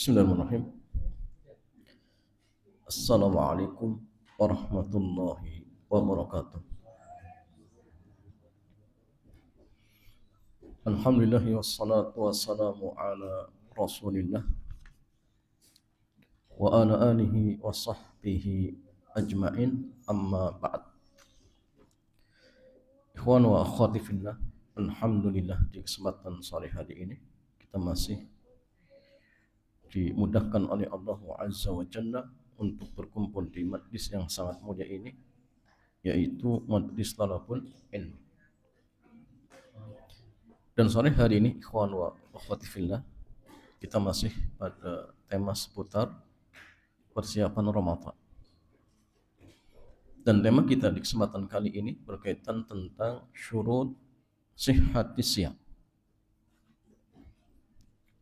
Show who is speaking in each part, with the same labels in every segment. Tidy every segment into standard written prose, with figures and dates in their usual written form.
Speaker 1: Bismillahirrahmanirrahim. Assalamualaikum warahmatullahi wabarakatuh. Alhamdulillah wassalatu wassalamu ala Rasulillah wa ala alihi wa sahbihi ajma'in, amma ba'd. Ikhwan wa akhwati fillah, alhamdulillah di kesempatan sore hari ini kita masih dimudahkan oleh Allah Azza wa Jalla untuk berkumpul di majlis yang sangat mulia ini, yaitu majlis talabul ilmi. Dan sore hari ini ikhwan wa akhwati fillah, kita masih pada tema seputar persiapan Ramadan. Dan tema kita di kesempatan kali ini berkaitan tentang syurut sihhatis siyam.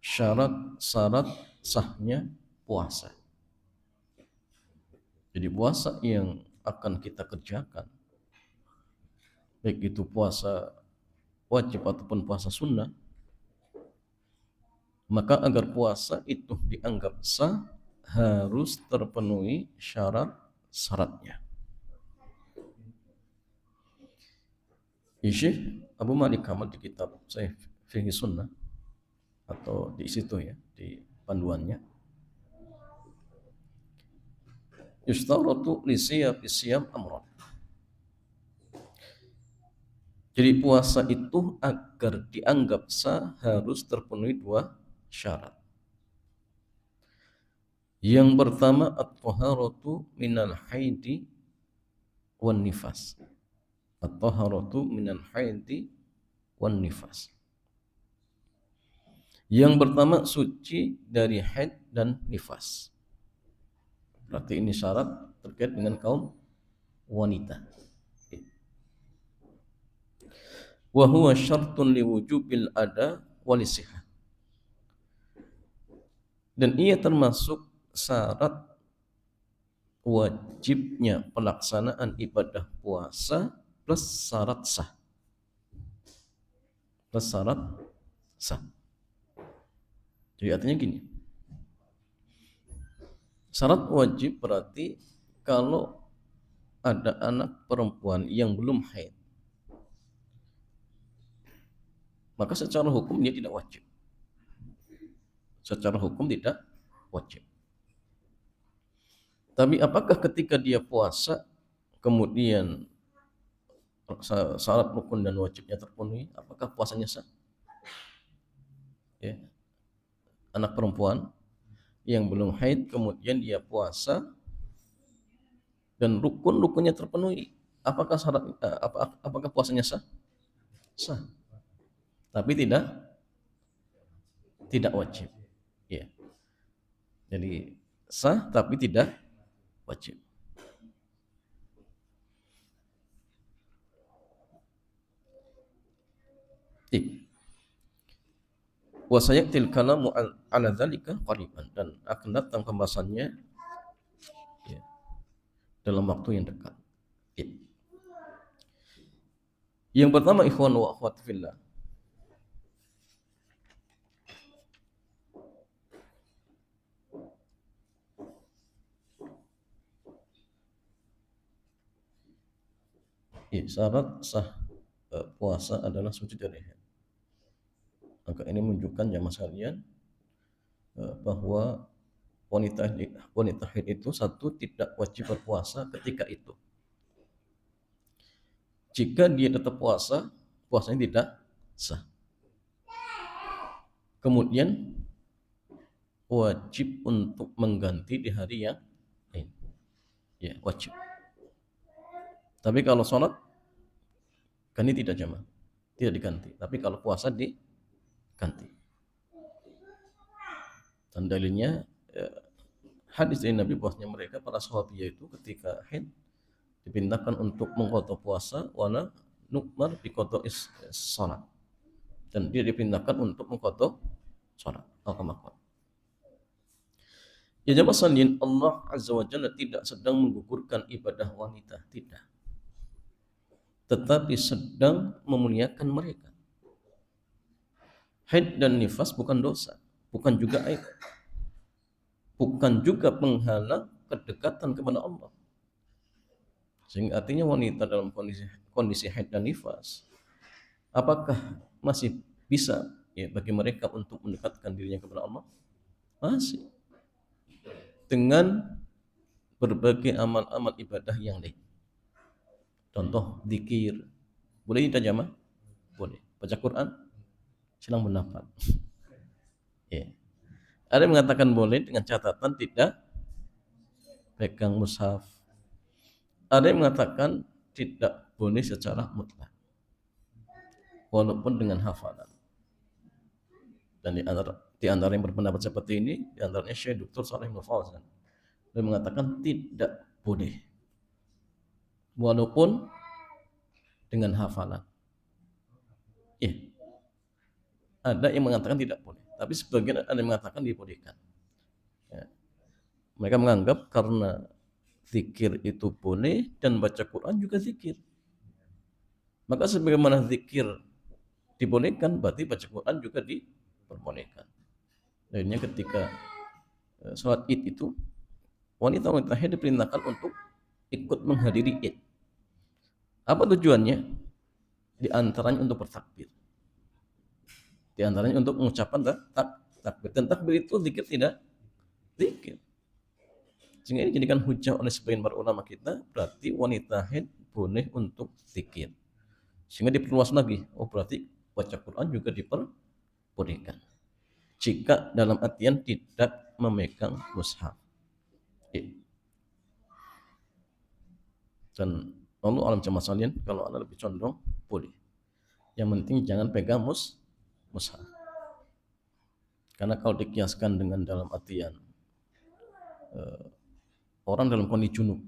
Speaker 1: Syarat-syarat sahnya puasa. Jadi puasa yang akan kita kerjakan, baik itu puasa wajib ataupun puasa sunnah, maka agar puasa itu dianggap sah harus terpenuhi syarat-syaratnya. Syekh Abu Malik Kamal di kitab Sahih Fiqh Sunnah, atau di situ ya, di panduannya, yustaratu li siyam amran. Jadi puasa itu agar dianggap sah harus terpenuhi dua syarat. Yang pertama, at-taharatu minal haidi wan nifas. At-taharatu minal haidi wan nifas. Yang pertama, suci dari haid dan nifas. Berarti ini syarat terkait dengan kaum wanita. Wa huwa syartun liwujubil ada walisihah. Dan ia termasuk syarat wajibnya pelaksanaan ibadah puasa plus syarat sah. Plus syarat sah. Jadi artinya gini, syarat wajib berarti kalau ada anak perempuan yang belum haid, maka secara hukum dia tidak wajib. Secara hukum tidak wajib. Tapi apakah ketika dia puasa kemudian syarat rukun dan wajibnya terpenuhi, apakah puasanya sah? Ya. Anak perempuan yang belum haid kemudian dia puasa dan rukun-rukunnya terpenuhi, apakah apakah puasanya sah? Sah. Tapi tidak wajib. Ya. Jadi sah tapi tidak wajib. Wa sayatil kalamu ala dzalika qariban, dan akan datang pembahasannya ya, dalam waktu yang dekat. Ya. Yang pertama, ikhwan wa akhwat fillah, ya, syarat sah puasa adalah suci dari haid. Maka ini menunjukkan jamaah sekalian bahwa wanita haid itu satu, tidak wajib berpuasa ketika itu. Jika dia tetap puasa, puasanya tidak sah. Kemudian wajib untuk mengganti di hari yang lain. Ya, wajib. Tapi kalau sholat kan ini tidak jamaah, tidak diganti. Tapi kalau puasa diganti. Dan dalilnya hadis dari Nabi bahwasanya mereka para sahabat itu ketika haid dipindahkan untuk mengqadha puasa, wala nukmar bi qada'is salat, dan dia dipindahkan untuk mengqadha salat. Ya jamaah sekalian, Allah Azza wa Jalla tidak sedang menggugurkan ibadah wanita, tidak, tetapi sedang memuliakan mereka. Haid dan nifas bukan dosa, bukan juga aib. bukan juga penghalang kedekatan kepada Allah. Sehingga artinya wanita dalam kondisi haid dan nifas, apakah masih bisa ya bagi mereka untuk mendekatkan dirinya kepada Allah? Masih, dengan berbagai amal-amal ibadah yang lain. Contoh zikir, boleh kita jamaah? Boleh. Baca Quran, silang pendapat. Ya. Ada yang mengatakan boleh dengan catatan tidak pegang mushaf. Ada yang mengatakan tidak boleh secara mutlak, walaupun dengan hafalan. Dan di antara yang berpendapat seperti ini, di antaranya Syekh Dr. Shalih Ibn Fauzan, dia mengatakan tidak boleh, walaupun dengan hafalan. Ya, ada yang mengatakan tidak boleh, tapi sebagian ada yang mengatakan dibolehkan. Ya. Mereka menganggap karena zikir itu boleh dan baca Quran juga zikir, maka sebagaimana zikir dibolehkan, berarti baca Quran juga diperbolehkan. Akhirnya ketika sholat id itu, wanita-wanita haid diperintahkan untuk ikut menghadiri id. Apa tujuannya? Di antaranya untuk bertakbir. Di antaranya untuk mengucapkan takbir. Dan takbir itu zikir tidak? Zikir. Sehingga ini dijadikan hujah oleh sebagian para ulama kita, berarti wanita haid boleh untuk zikir. Sehingga diperluas lagi. Oh, berarti baca Quran juga diperbolehkan. Jika dalam artian tidak memegang mushaf. Dan Allah alam jamaah sekalian, kalau Anda lebih condong boleh. Yang penting jangan pegang mushaf. Karena kalau dikiaskan dengan dalam artian orang dalam kondisi junub,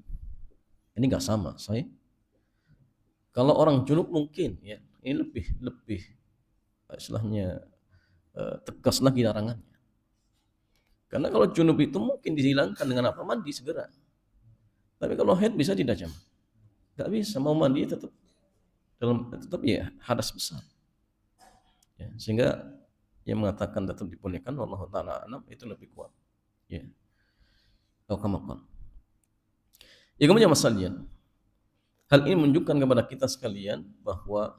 Speaker 1: ini nggak sama. Kalau orang junub mungkin ya ini lebih istilahnya tegas lagi larangannya. Karena kalau junub itu mungkin dihilangkan dengan apa? Mandi segera. Tapi kalau haid bisa tidak jam? Nggak bisa, mau mandi tetap ya hadas besar. Ya, sehingga yang mengatakan tetap dibolehkan, wallahu taala alam, itu lebih kuat. Ya. Kamakan. Ya, kemudian Mas Salian, hal ini menunjukkan kepada kita sekalian bahwa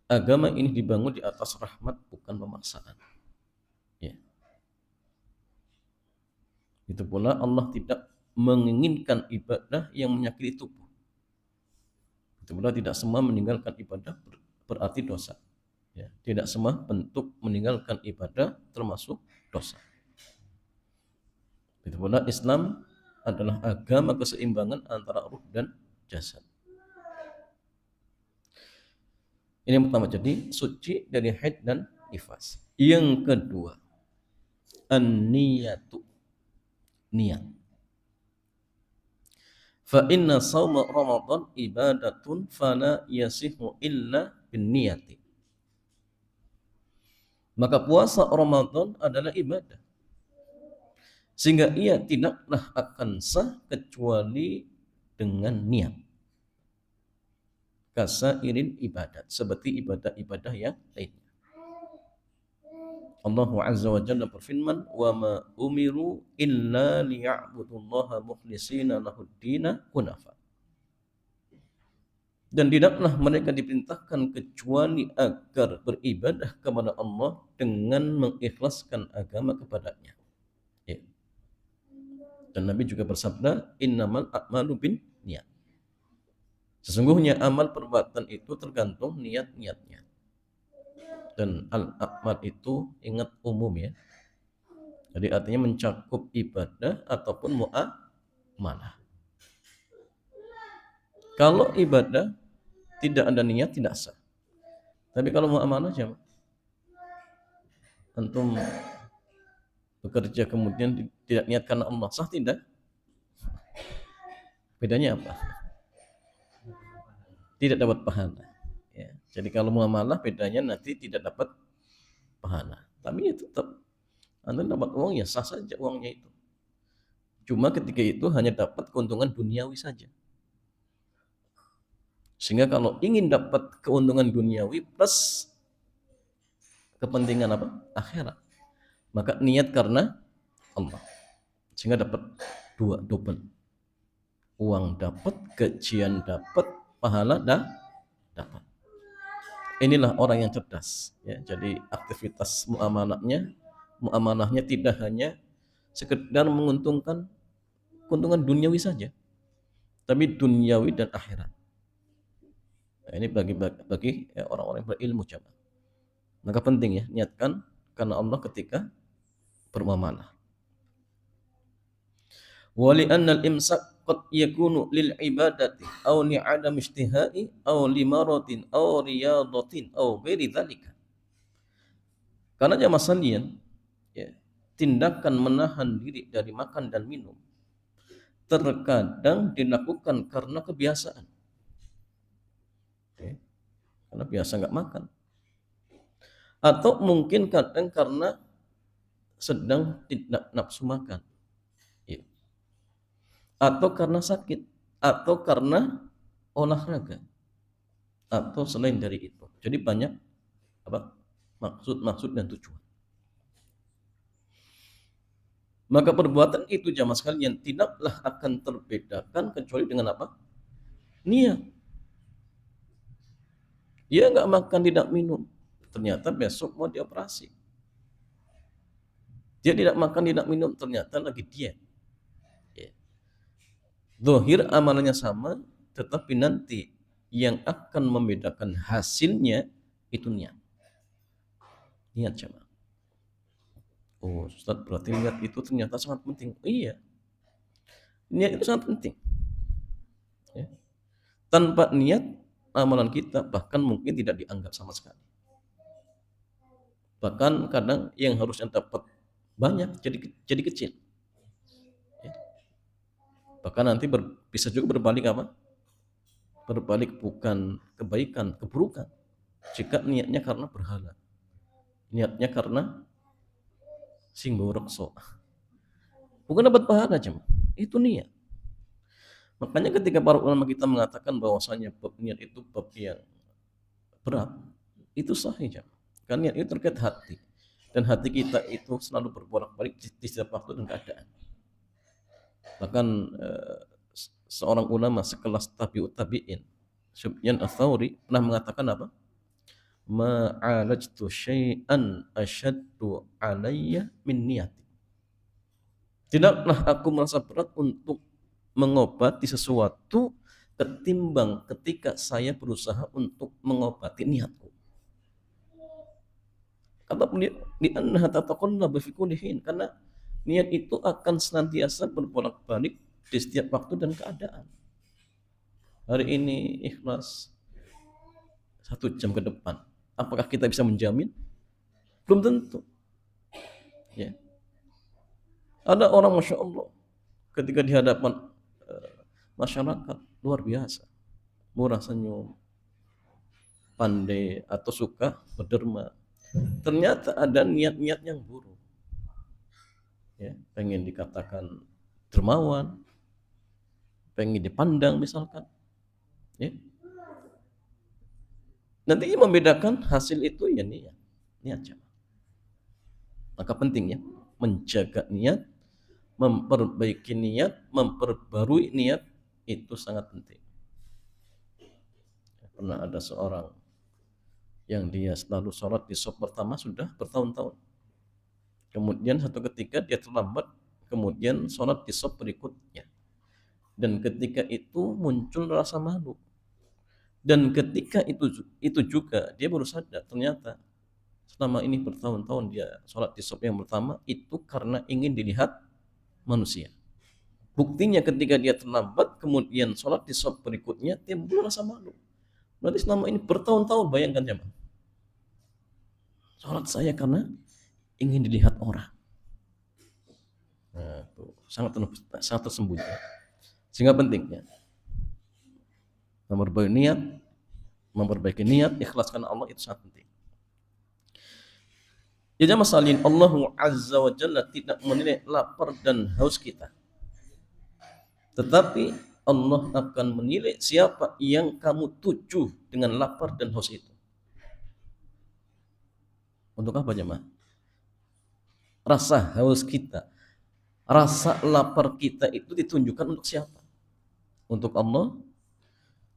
Speaker 1: agama ini dibangun di atas rahmat, bukan pemaksaan. Ya. Itu pula Allah tidak menginginkan ibadah yang menyakiti tubuh. Itu pula tidak semua meninggalkan ibadah berarti dosa. Ya. Tidak semua bentuk meninggalkan ibadah termasuk dosa. Itu pula Islam adalah agama keseimbangan antara ruh dan jasad. Ini yang pertama, jadi suci dari haid dan nifas. Yang kedua, an-niyatu, niat. Fa inna shauma Ramadan ibadatun fala yasihu illa bin niyati. Maka puasa Ramadan adalah ibadah, sehingga ia tidaklah akan sah kecuali dengan niat. Kasairin ibadat, seperti ibadah-ibadah yang lainnya. Allah Azza wa Jalla berfirman, wa ma umiru illa liya'budullaha mukhlishina lahuddina hunafa. Dan tidaklah mereka diperintahkan kecuali agar beribadah kepada Allah dengan mengikhlaskan agama kepadanya. Ya. Dan Nabi juga bersabda, innamal a'malu bin niat. Sesungguhnya amal perbuatan itu tergantung niat-niatnya. Dan al-a'mal itu ingat umum ya. Jadi artinya mencakup ibadah ataupun muamalah. Kalau ibadah tidak ada niat tidak sah. Tapi kalau muamalah siapa? Antum bekerja kemudian tidak niat karena Allah, sah tidak? Bedanya apa? Tidak dapat pahala. Ya. Jadi kalau muamalah bedanya nanti tidak dapat pahala. Tapi ya tetap Anda dapat uang ya sah saja uangnya itu. Cuma ketika itu hanya dapat keuntungan duniawi saja. Sehingga kalau ingin dapat keuntungan duniawi plus kepentingan apa? Akhirat, maka niat karena Allah, sehingga dapat dua, double. Uang dapat, gajian dapat, pahala dapat. Inilah orang yang cerdas, ya. Jadi aktivitas muamalahnya tidak hanya sekedar menguntungkan keuntungan duniawi saja, tapi duniawi dan akhirat. Nah, ini bagi orang-orang yang berilmu, coba. Maka penting ya, niatkan karena Allah ketika bermuamalah. Wali annal imsak qad yakunu lil ibadati aw li adam ijtihai aw li maratin aw riyadatin aw ghairi dzalika. Karena jamaah sekalian, ya, tindakan menahan diri dari makan dan minum terkadang dilakukan karena kebiasaan. Oke. Karena biasa nggak makan. Atau mungkin kadang karena sedang tidak nafsu makan. Ya. Atau karena sakit. Atau karena olahraga. Atau selain dari itu. Jadi banyak maksud dan tujuan. Maka perbuatan itu jamaah sekalian tidaklah akan terbedakan kecuali dengan apa? Niat. Dia nggak makan, tidak minum, ternyata besok mau dioperasi. Dia tidak makan, tidak minum, ternyata lagi diet. Ya. Zahir amalannya sama, tetapi nanti yang akan membedakan hasilnya itu niat. Niat coba. Oh, Ustaz, berarti niat itu ternyata sangat penting. Oh, iya. Niat itu sangat penting. Ya. Tanpa niat, amalan kita bahkan mungkin tidak dianggap sama sekali. Bahkan kadang yang harusnya dapat banyak jadi kecil. Ya. Bahkan nanti bisa juga berbalik apa? Berbalik bukan kebaikan, keburukan. Jika niatnya karena berhala. Niatnya karena simbol rekso. Bukan dapat pahala cuma. Itu niat. Makanya ketika para ulama kita mengatakan bahwasanya bab niat itu bab yang berat, itu sahih jam. Karena niat itu terkait hati. Dan hati kita itu selalu berbolak-balik di setiap waktu dan keadaan. Bahkan seorang ulama sekelas tabi'ut tabi'in, Sufyan Ats-Tsauri pernah mengatakan apa? Ma'alajtu syai'an asyaddu alayya min niyati. Tidaklah aku merasa berat untuk mengobati sesuatu ketimbang ketika saya berusaha untuk mengobati niatku. Kata beliau, di annaha tataqallabu fi kulli hin, karena niat itu akan senantiasa berbolak-balik di setiap waktu dan keadaan. Hari ini ikhlas 1 jam ke depan, apakah kita bisa menjamin? Belum tentu. Ya. Ada orang Masya Allah ketika di hadapan masyarakat luar biasa, murah senyum, pandai atau suka berderma. Ternyata ada niat-niat yang buruk. Ya, pengen dikatakan dermawan, pengen dipandang misalkan. Ya. Nanti membedakan hasil itu ya niat. Niat. Maka penting ya menjaga niat, memperbaiki niat, memperbarui niat itu sangat penting. Pernah ada seorang yang dia selalu sholat di shaf pertama sudah bertahun-tahun. Kemudian satu ketika dia terlambat, kemudian sholat di shaf berikutnya. Dan ketika itu muncul rasa malu. Dan ketika itu juga dia baru sadar ternyata selama ini bertahun-tahun dia sholat di shaf yang pertama itu karena ingin dilihat manusia. Buktinya ketika dia terlambat kemudian sholat di shaf berikutnya timbul rasa malu. Berarti selama ini bertahun-tahun, bayangkan jemaah, sholat saya karena ingin dilihat orang. Nah, itu sangat tersembunyi. Sehingga pentingnya memperbaiki niat, ikhlaskan Allah itu sangat penting. Ya jemaah sekalian, Allah Azza wa Jalla tidak menilai lapar dan haus kita. Tetapi Allah akan menilai siapa yang kamu tuju dengan lapar dan haus itu. Untuk apa jemaah? rasa haus kita, rasa lapar kita itu ditunjukkan untuk siapa? Untuk Allah,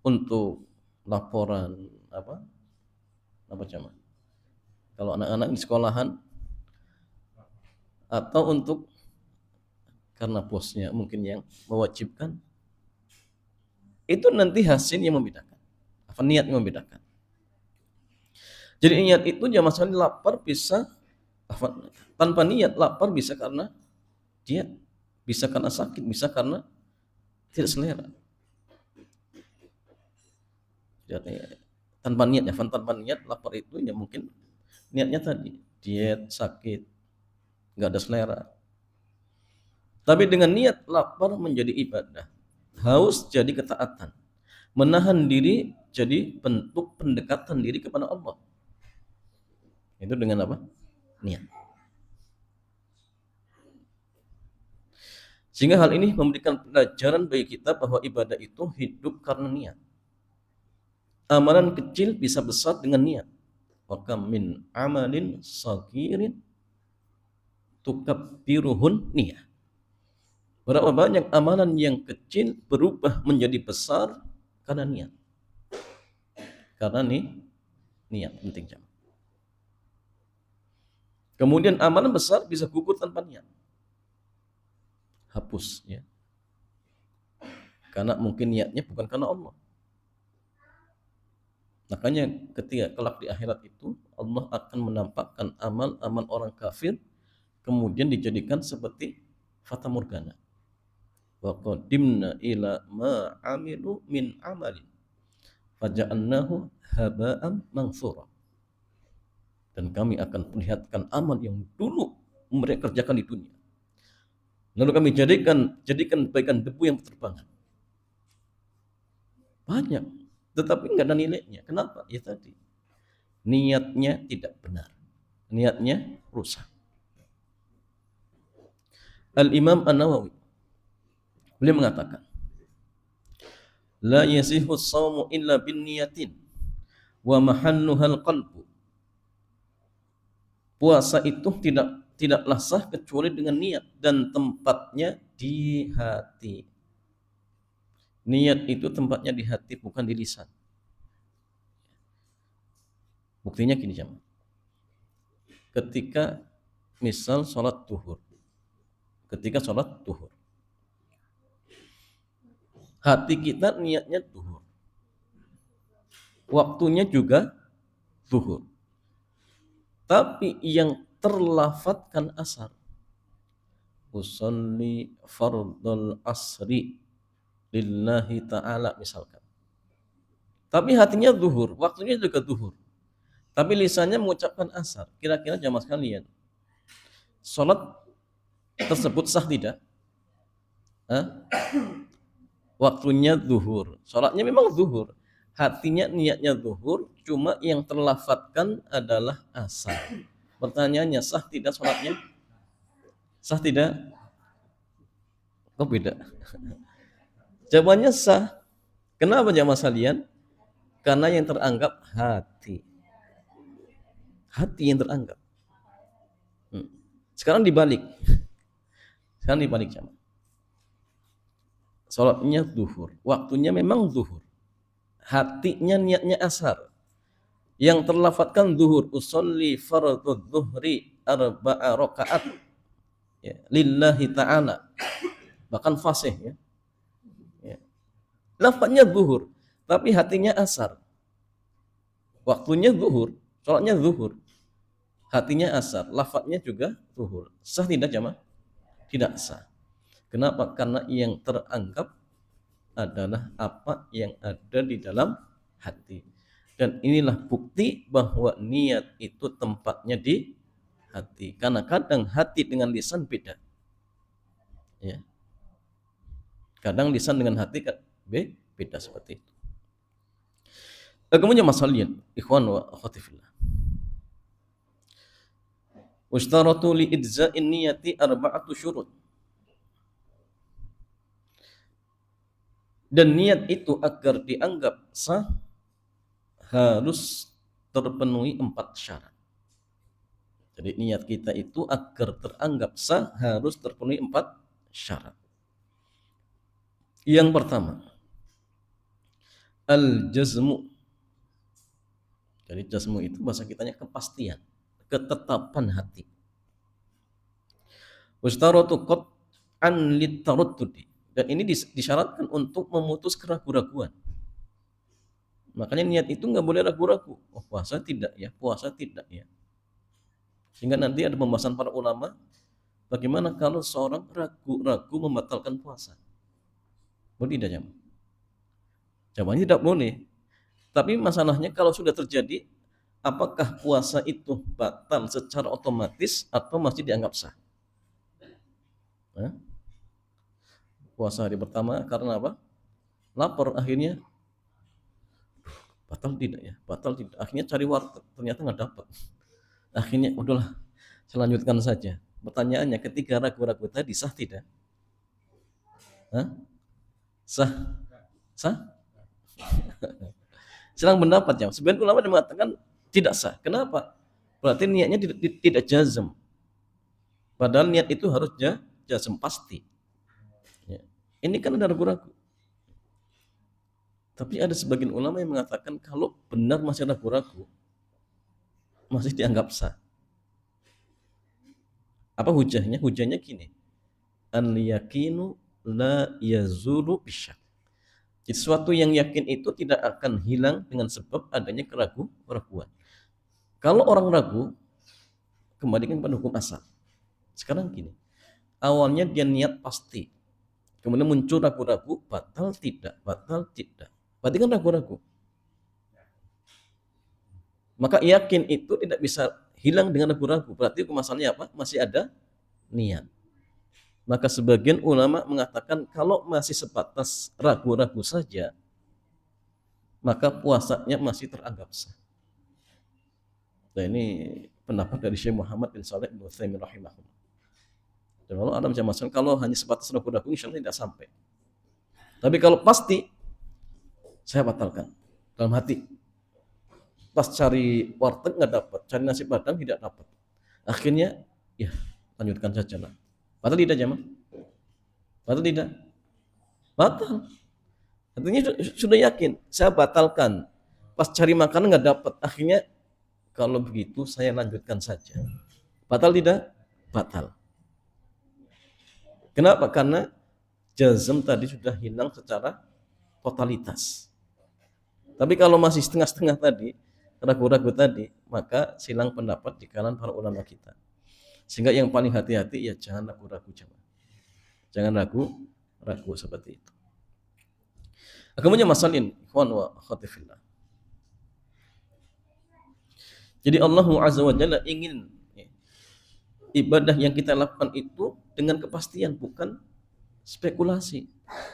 Speaker 1: untuk laporan apa cama? Kalau anak-anak di sekolahan, atau untuk karena bosnya mungkin yang mewajibkan. Itu nanti hasil yang membedakan, apa niat yang membedakan. Jadi niat itu jangan sekali lapar bisa tanpa niat lapar bisa karena diet, bisa karena sakit, bisa karena tidak selera. Jadi, tanpa niat lapar itu ya mungkin niatnya tadi diet, sakit, nggak ada selera. Tapi dengan niat lapar menjadi ibadah, haus jadi ketaatan, menahan diri jadi bentuk pendekatan diri kepada Allah. Itu dengan apa? Niat. Sehingga hal ini memberikan pelajaran bagi kita bahwa ibadah itu hidup karena niat. Amalan kecil bisa besar dengan niat. Wa kam min amalin sagirin tukabbiruhun niyah. Berapa banyak amalan yang kecil berubah menjadi besar karena niat. Karena niat penting jam. Kemudian amalan besar bisa gugur tanpa niat. Hapus ya. Karena mungkin niatnya bukan karena Allah. Makanya ketika kelak di akhirat itu Allah akan menampakkan amal-amal orang kafir kemudian dijadikan seperti fata morgana. Wa qadimna ila ma amilu min amalin faja'alnahu haba'an mansura. Dan kami akan perlihatkan amal yang dulu mereka kerjakan di dunia. Lalu kami jadikan bagaikan debu yang berterbangan. Banyak, tetapi enggak ada nilainya. Kenapa? Ya tadi, niatnya tidak benar. Niatnya rusak. Al-Imam An-Nawawi beliau mengatakan, la yasihu as-shaumu illa bin niyatin wa mahalluhal qalbu. Puasa itu tidaklah sah kecuali dengan niat dan tempatnya di hati. Niat itu tempatnya di hati bukan di lisan. Buktinya gini jemaah. Ketika misal sholat duhur, hati kita niatnya duhur, waktunya juga duhur, tapi yang terlafadzkan asar, usolli fardul asri lillahi ta'ala misalkan, tapi hatinya duhur, waktunya juga duhur, tapi lisannya mengucapkan asar. Kira-kira jamaah sekalian, sholat tersebut sah tidak? Waktunya zuhur, sholatnya memang zuhur, hatinya niatnya zuhur, cuma yang terlafadzkan adalah asar. Pertanyaannya, sah tidak sholatnya? Sah tidak? Kok beda? Jawabannya sah. Kenapa jamaah sekalian? Karena yang teranggap hati yang teranggap. Sekarang dibalik jamaah. Sholatnya zuhur, waktunya memang zuhur, hatinya niatnya asar, yang terlafadzkan zuhur, usolli fardhu zuhri arba'a rakaat ya, lillahi ta'ala, bahkan fasih ya. Lafadznya zuhur, tapi hatinya asar. Waktunya zuhur, sholatnya zuhur, hatinya asar, lafadznya juga zuhur. Sah tidak jamaah? Tidak sah. Kenapa? Karena yang teranggap adalah apa yang ada di dalam hati. Dan inilah bukti bahwa niat itu tempatnya di hati. Karena kadang hati dengan lisan beda. Ya. Kadang lisan dengan hati beda seperti itu. Kemudian masalahnya, ikhwan wa akhwati fillah. Ustaratu li idza'in niyati arba'atu syurut. Dan niat itu agar dianggap sah harus terpenuhi 4 syarat. Jadi niat kita itu agar teranggap sah harus terpenuhi 4 syarat. Yang pertama, al-jazmu. Jadi jazmu itu bahasa kitanya kepastian, ketetapan hati. Wastaratu qat'an litaraddudi. Dan ini disyaratkan untuk memutus keraguan-raguan. Makanya niat itu nggak boleh ragu-ragu. Oh, puasa tidak ya, puasa tidak ya. Sehingga nanti ada pembahasan para ulama, bagaimana kalau seorang ragu-ragu membatalkan puasa? Boleh tidak, jam? Jawabannya tidak boleh. Tapi masalahnya kalau sudah terjadi, apakah puasa itu batal secara otomatis atau masih dianggap sah? Nah, puasa hari pertama karena apa? Lapar, akhirnya batal tidak ya? Batal tidak. Akhirnya cari warteg, ternyata nggak dapat. Akhirnya udahlah, selanjutkan saja. Pertanyaannya, ketika ragu-ragu tadi sah tidak? Hah? Sah? Sah? Silang pendapat ya. Sebenarnya ulama mengatakan tidak sah. Kenapa? Berarti niatnya tidak jazm. Padahal niat itu harus jazm pasti. Ya. Ini kan ada ragu-ragu. Tapi ada sebagian ulama yang mengatakan kalau benar masih ragu-ragu, masih dianggap sah. Apa hujahnya? Hujahnya gini. Al-yakinu la yazulu bisyak. Jadi sesuatu yang yakin itu tidak akan hilang dengan sebab adanya keraguan. Kalau orang ragu, kembalikan pada hukum asal. Sekarang gini, awalnya dia niat pasti, kemudian muncul ragu-ragu, batal tidak. Berarti kan ragu-ragu. Maka yakin itu tidak bisa hilang dengan ragu-ragu. Berarti hukum asalnya apa? Masih ada niat. Maka sebagian ulama mengatakan kalau masih sebatas ragu-ragu saja, maka puasanya masih teranggap sah. Dan ini pendapat dari Syekh Muhammad bin Shalih Al-Utsaimin rahimahullah. Dan kalau ada macam-macam, kalau hanya sebatas ragu-ragu, insya Allah tidak sampai. Tapi kalau pasti, saya batalkan dalam hati. Pas cari warteg nggak dapat, cari nasi padang tidak dapat. Akhirnya, ya lanjutkan saja lah. Batal tidak jamaah? Batal tidak? Batal. Artinya sudah yakin, saya batalkan. Pas cari makanan nggak dapat, akhirnya kalau begitu saya lanjutkan saja. Batal tidak? Batal. Kenapa? Karena jazm tadi sudah hilang secara totalitas. Tapi kalau masih setengah-setengah tadi, ragu-ragu tadi, maka silang pendapat di kalangan para ulama kita. Sehingga yang paling hati-hati ya jangan ragu-ragu jemaah. Jangan ragu seperti itu. Kemudian masalin ikhwan wa akhwati fillah. Jadi Allah Azza wa Jalla ingin ibadah yang kita lakukan itu dengan kepastian, bukan spekulasi,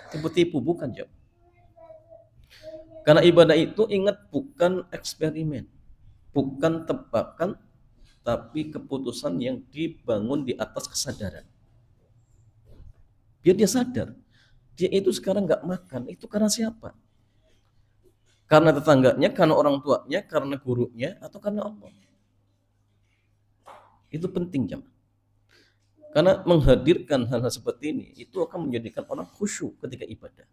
Speaker 1: tipu-tipu, bukan jemaah. Karena ibadah itu ingat bukan eksperimen, bukan tebakan, tapi keputusan yang dibangun di atas kesadaran. Biar dia sadar, dia itu sekarang nggak makan, itu karena siapa? Karena tetangganya, karena orang tuanya, karena gurunya, atau karena Allah. Itu penting jemaah. Karena menghadirkan hal-hal seperti ini, itu akan menjadikan orang khusyuk ketika ibadah.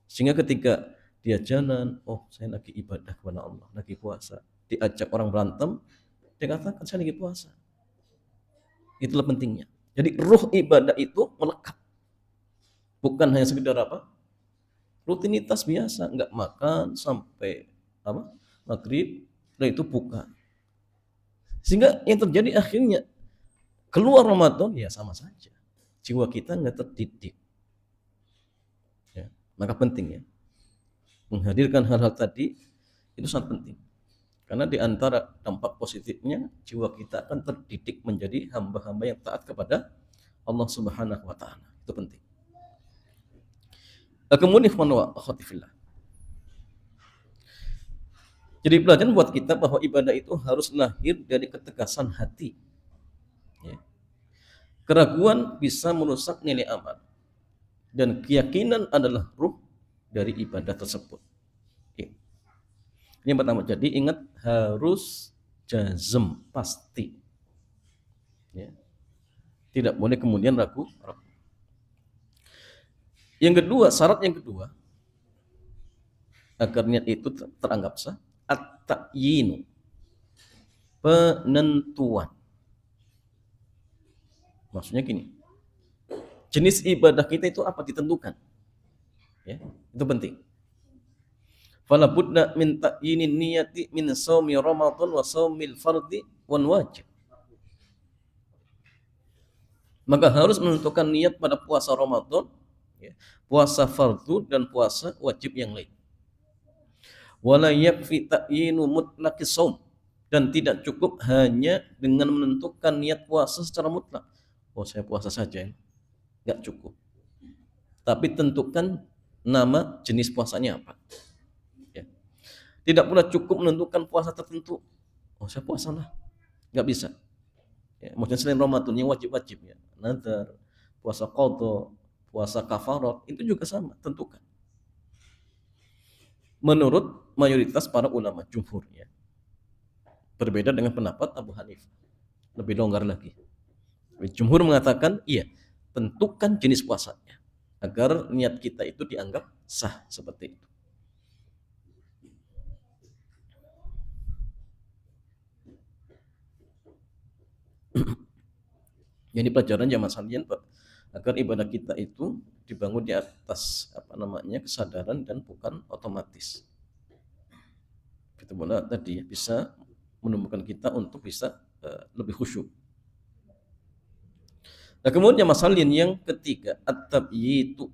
Speaker 1: Sehingga ketika dia jalan, oh saya lagi ibadah kepada Allah, lagi puasa. Diajak orang berantem, dia katakan saya lagi puasa. Itulah pentingnya. Jadi ruh ibadah itu melekat. Bukan hanya sekedar apa? Rutinitas biasa, nggak makan sampai apa? Maghrib, dan itu buka. Sehingga yang terjadi akhirnya keluar Ramadan ya sama saja. Jiwa kita nggak terdidik. Ya, maka penting ya. Menghadirkan hal-hal tadi itu sangat penting. Karena di antara dampak positifnya jiwa kita akan terdidik menjadi hamba-hamba yang taat kepada Allah Subhanahu wa taala. Itu penting. Kemudian akhwatifillah. Jadi pelajaran buat kita bahwa ibadah itu harus lahir dari ketegasan hati. Ya. Keraguan bisa merusak nilai amal. Dan keyakinan adalah ruh dari ibadah tersebut. Oke. Ini yang pertama. Jadi ingat harus jazm, pasti. Ya. Tidak boleh kemudian ragu. Yang kedua, syarat yang kedua agar niat itu teranggap sah, at-ta'yinu, penentuan. Maksudnya gini, jenis ibadah kita itu apa ditentukan. Ya, itu penting. Fala budda min ta'yinin niyati min shaumi Ramadan wa shaumil fardi wan wajib. Maka harus menentukan niat pada puasa Ramadan, ya, puasa fardu dan puasa wajib yang lain. Wala yakfi ta'yinu mutlaqis shaum, dan tidak cukup hanya dengan menentukan niat puasa secara mutlak. Oh, saya puasa saja, enggak cukup. Tapi tentukan nama jenis puasanya apa. Ya. Tidak pula cukup menentukan puasa tertentu. Oh, saya puasa lah, enggak bisa. Ya, maksudnya selain Ramadan yang wajib-wajib ya, nazar, puasa qadha, puasa kafarat, itu juga sama, tentukan. Menurut mayoritas para ulama jumhur ya. Berbeda dengan pendapat Abu Hanifah. Lebih longgar lagi. Jumhur mengatakan, iya, tentukan jenis puasanya agar niat kita itu dianggap sah seperti itu. Jadi pelajaran zaman sekalian, Pak, agar ibadah kita itu dibangun di atas kesadaran dan bukan otomatis. Kita boleh tadi bisa menumbuhkan kita untuk bisa lebih khusyuk. Nah, kemudian masalah yang ketiga, at-tabyitu,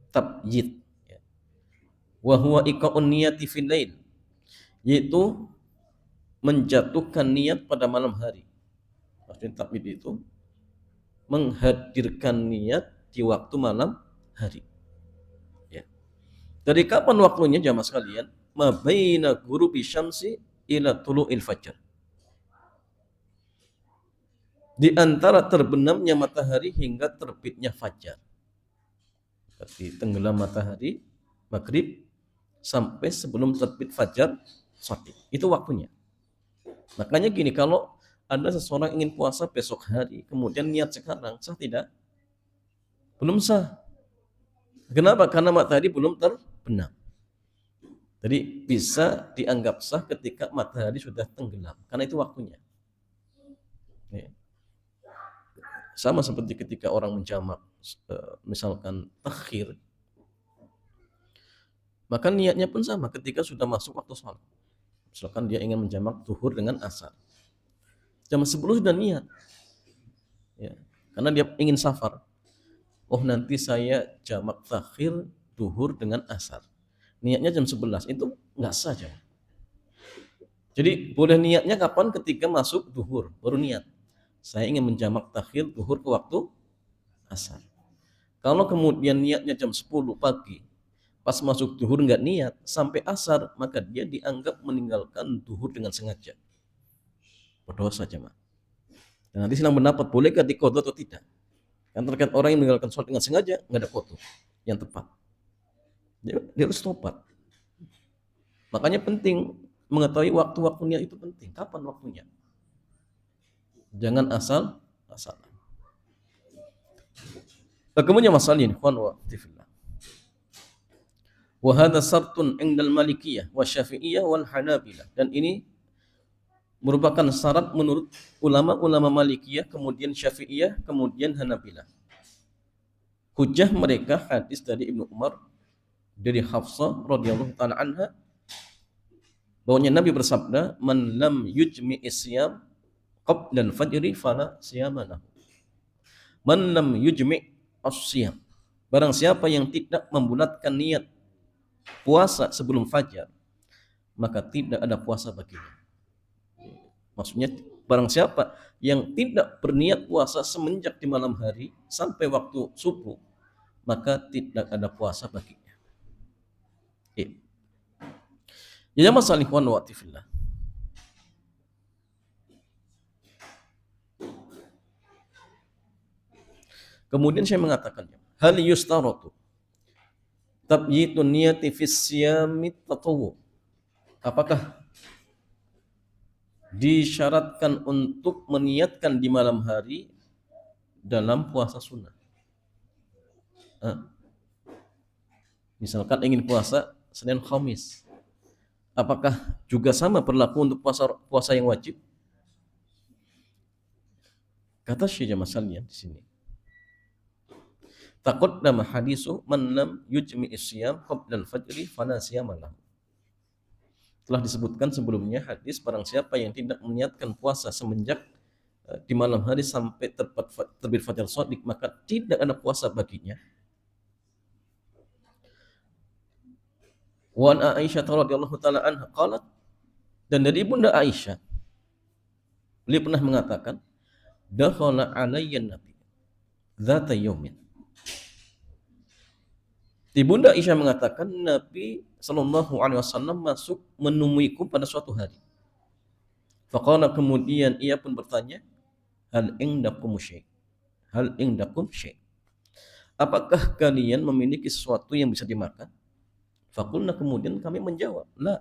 Speaker 1: tabyid, ya. Wa huwa iqa'un niyati fil lail, yaitu menjatuhkan niat pada malam hari. Maksudnya tabyid itu menghadirkan niat di waktu malam hari. Ya. Dari kapan waktunya jamaah sekalian? Ma baina ghurubi syamsi ila tulu'il fajr. Di antara terbenamnya matahari hingga terbitnya fajar. Berarti tenggelam matahari maghrib sampai sebelum terbit fajar shadiq. Itu waktunya. Makanya gini, kalau ada seseorang ingin puasa besok hari, kemudian niat sekarang, sah tidak? Belum sah. Kenapa? Karena matahari belum terbenam. Jadi bisa dianggap sah ketika matahari sudah tenggelam, karena itu waktunya. Ya. Sama seperti ketika orang menjamak, misalkan takhir, maka niatnya pun sama ketika sudah masuk waktu sholat. Misalkan dia ingin menjamak zuhur dengan asar, jam 10 sudah niat, ya, karena dia ingin safar. Oh, nanti saya jamak takhir zuhur dengan asar. Niatnya jam 11, itu nggak sah. Jadi boleh niatnya kapan? Ketika masuk zuhur, baru niat. Saya ingin menjamak takhir zuhur ke waktu asar. Kalau kemudian niatnya jam 10 pagi, pas masuk zuhur nggak niat, sampai asar, maka dia dianggap meninggalkan zuhur dengan sengaja. Berdosa jemaah. Dan nanti silang pendapat, bolehkah diqadha atau tidak? Kan terkait orang yang meninggalkan sholat dengan sengaja, nggak ada qadha yang tepat. Dia harus tobat. Makanya penting mengetahui waktu-waktunya, itu penting. Kapan waktunya? Jangan asal-asalan. Kemudian masalah ini, ikhwan wa fillah. Wa hadha sartun indal Malikiyah wa Syafi'iyah wal Hanabilah. Dan ini merupakan syarat menurut ulama-ulama Malikiyah, kemudian Syafi'iyah, kemudian Hanabilah. Hujjah mereka hadis dari Ibnu Umar, dari Hafsah radhiyallahu taala anha, bahwanya Nabi bersabda, "Man lam yujmi isyam qabla al-fajri fala siyama lahu." Man lam yujmi as-siyam, barang siapa yang tidak membulatkan niat puasa sebelum fajar, maka tidak ada puasa baginya. Maksudnya barang siapa yang tidak berniat puasa semenjak di malam hari sampai waktu subuh, maka tidak ada puasa baginya. Ya masalah ikhwan wa fillah. Kemudian saya mengatakan, hal yustaratu tabyitun niyati fis siyami tatawwu. Apakah disyaratkan untuk meniatkan di malam hari dalam puasa sunnah. Misalkan ingin puasa Senin Khamis, apakah juga sama berlaku untuk puasa yang wajib? Kata Syekh Jamal Salian di sini, taqaddama hadisu man lam yujmi isyam qabla al-fajri fala siyama lahu. Telah disebutkan sebelumnya hadis barang siapa yang tidak meniatkan puasa semenjak di malam hari sampai terbit fajar shadiq maka tidak ada puasa baginya. Wa an Aisyah radhiyallahu taala anha qalat, dan dari Bunda Aisyah beliau pernah mengatakan, dakhala alayya nabi dzata yaumin. Di Bunda Aisyah mengatakan Nabi sallallahu alaihi wasallam masuk menemuiku pada suatu hari. Faqala, kemudian ia pun bertanya, hal indakum syai'? Hal indakum syai'? Apakah kalian memiliki sesuatu yang bisa dimakan? Faqulna, kemudian kami menjawab, la,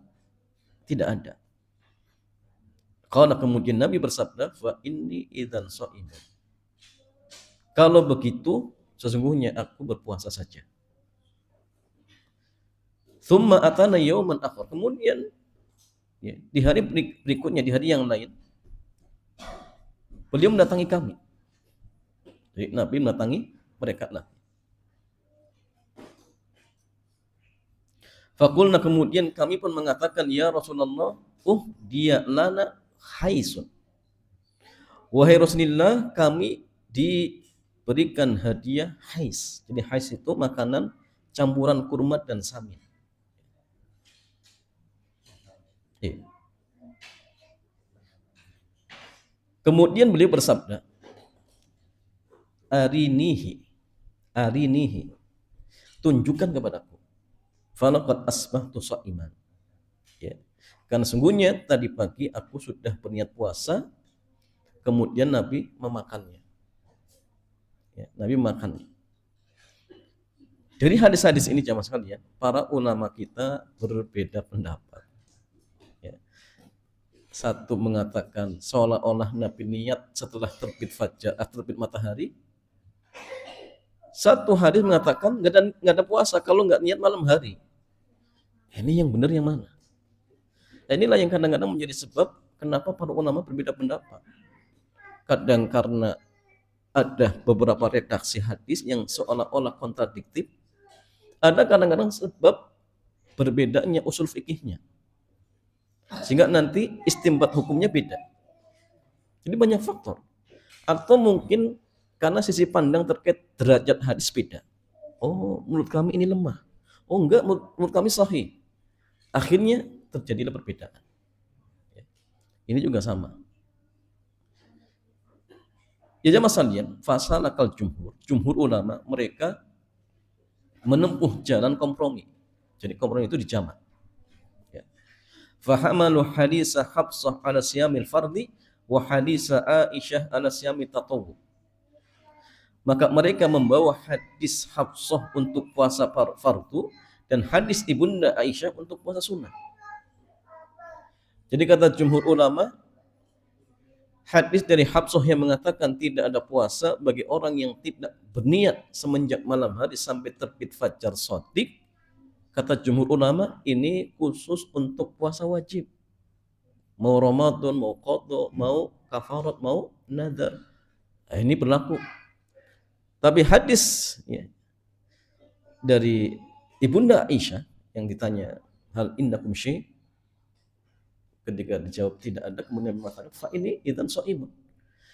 Speaker 1: tidak ada. Qala, kemudian Nabi bersabda, fa inni idzan shaimun. Kalau begitu sesungguhnya aku berpuasa saja. Tsumma atana yauman akhar. Kemudian di hari berikutnya, di hari yang lain, beliau mendatangi kami. Jadi Nabi mendatangi mereka lagi. Faqulna, kemudian kami pun mengatakan, ya Rasulullah, dia lana haisun. Wahai Rasulullah, kami diberikan hadiah hais. Jadi hais itu makanan campuran kurma dan samin. Kemudian beliau bersabda, arinihi, tunjukkan kepadaku. Falaqad asbahtu sha'iman. Karena sungguhnya tadi pagi aku sudah berniat puasa, kemudian Nabi memakannya. Nabi makannya. Dari hadis-hadis ini jamaah sekalian, para ulama kita berbeda pendapat. Satu mengatakan seolah-olah Nabi niat setelah terbit fajar, terbit matahari. Satu hadis mengatakan nggak ada puasa kalau nggak niat malam hari. Ini yang benar yang mana? Nah, inilah yang kadang-kadang menjadi sebab kenapa para ulama berbeda pendapat. Kadang karena ada beberapa redaksi hadis yang seolah-olah kontradiktif. Ada kadang-kadang sebab berbedanya usul fikihnya. Sehingga nanti istimbat hukumnya beda. Jadi banyak faktor. Atau mungkin karena sisi pandang terkait derajat hadis beda. Oh, menurut kami ini lemah. Oh enggak, menurut kami sahih. Akhirnya terjadilah perbedaan. Ini juga sama. Ya jamaah sekalian, fasalakal jumhur ulama mereka menempuh jalan kompromi. Jadi kompromi itu dijamak. Fahamalu hadisa Hafsah ala siyamil fardi wa hadisa Aisyah ala siyamil tatawwu. Maka mereka membawa hadis Hafsah untuk puasa fardu dan hadis Ibunda Aisyah untuk puasa sunnah. Jadi kata jumhur ulama, hadis dari Hafsah yang mengatakan tidak ada puasa bagi orang yang tidak berniat semenjak malam hari sampai terbit fajar shadiq. Kata jumhur ulama, ini khusus untuk puasa wajib. Mau Ramadan, mau qadha, mau kafarat, mau nadar. Nah, ini berlaku. Tapi hadis dari Ibunda Aisyah yang ditanya, hal indakum syai'? Ketika dijawab tidak ada, kemudian mengatakan, fa ini idzan shaimun.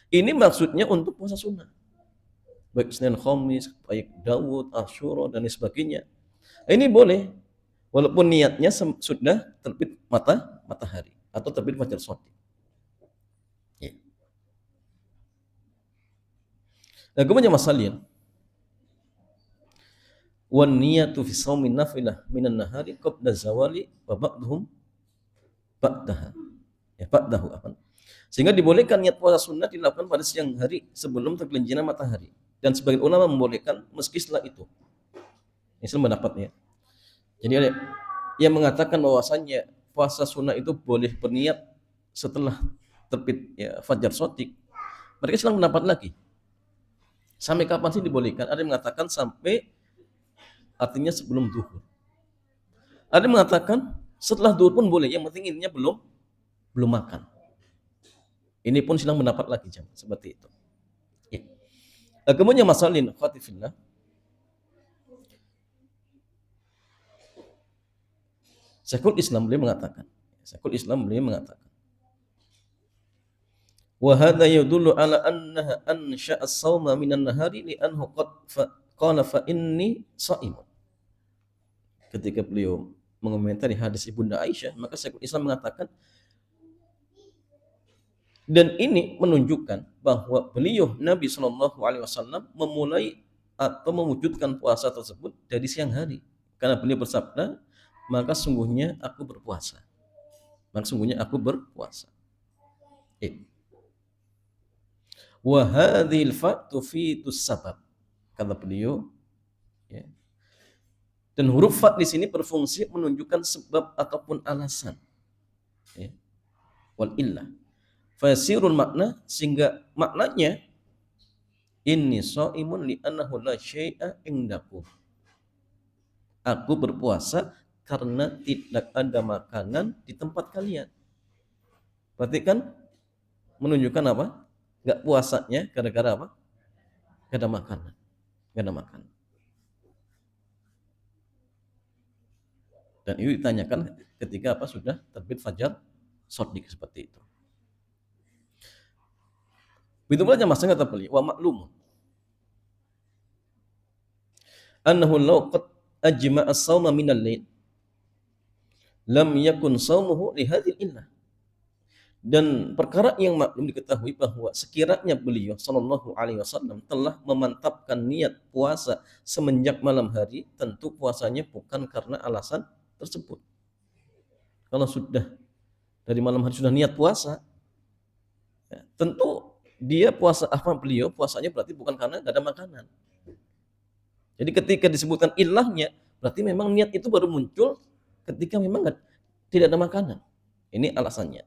Speaker 1: Ini maksudnya untuk puasa sunnah. Baik Senin Khamis, baik Daud, Asyura, dan sebagainya. Ini boleh, walaupun niatnya sudah terbit matahari atau terbit fajar shadiq. Nah, kemudian masalahnya, wan niyatu fi shaumin nafilah minan nahari qabla zawali wa ba'dhum ba'dahu apa? Sehingga dibolehkan niat puasa sunnah dilakukan pada siang hari sebelum tergelincirnya matahari, dan sebagian ulama membolehkan meski setelah itu. Ini pendapatnya. Jadi yang mengatakan bahwasannya puasa sunnah itu boleh berniat setelah terbit ya, fajar shadiq, mereka sedang mendapat lagi. Sampai kapan sih dibolehkan? Ada yang mengatakan sampai artinya sebelum zuhur. Ada yang mengatakan setelah zuhur pun boleh, yang penting ininya belum makan. Ini pun sedang mendapat lagi jam seperti itu. Ya. Kemudian masalin khatifillah. Syekhul Islam beliau mengatakan, wa hadza yadullu ala annaha ansha'a as-sawma minan nahari li anhu qad qala fa inni sha'im. Ketika beliau mengomentari hadis Ibunda Aisyah, maka Syekhul Islam mengatakan, dan ini menunjukkan bahwa beliau Nabi Shallallahu Alaihi Wasallam memulai atau mewujudkan puasa tersebut dari siang hari, karena beliau bersabda, maka sungguhnya aku berpuasa. Wa hadhil fa tufitus sabab, kata beliau, ya. Dan huruf fa di sini berfungsi menunjukkan sebab ataupun alasan, ya. Wal illah fasirul makna, sehingga maknanya inni shaimun li annahu la syai'a indakum, aku berpuasa karena tidak ada makanan di tempat kalian. Berarti kan menunjukkan apa? Enggak puasanya gara-gara apa? Enggak ada makanan. Dan itu ditanyakan ketika apa? Sudah terbit fajar shadiq seperti itu. Begitu pula jamaah kata beliau, wa maklum annahu law qad ajma'a as-sawma min al-lail lam yakun shaumuhu li hadhihi illah. Dan perkara yang maklum diketahui bahwa sekiranya beliau sallallahu alaihi wasallam telah memantapkan niat puasa semenjak malam hari, tentu puasanya bukan karena alasan tersebut. Kalau sudah dari malam hari sudah niat puasa, ya, tentu dia beliau puasanya berarti bukan karena tidak ada makanan. Jadi ketika disebutkan ilahnya, berarti memang niat itu baru muncul ketika memang tidak ada makanan. Ini alasannya.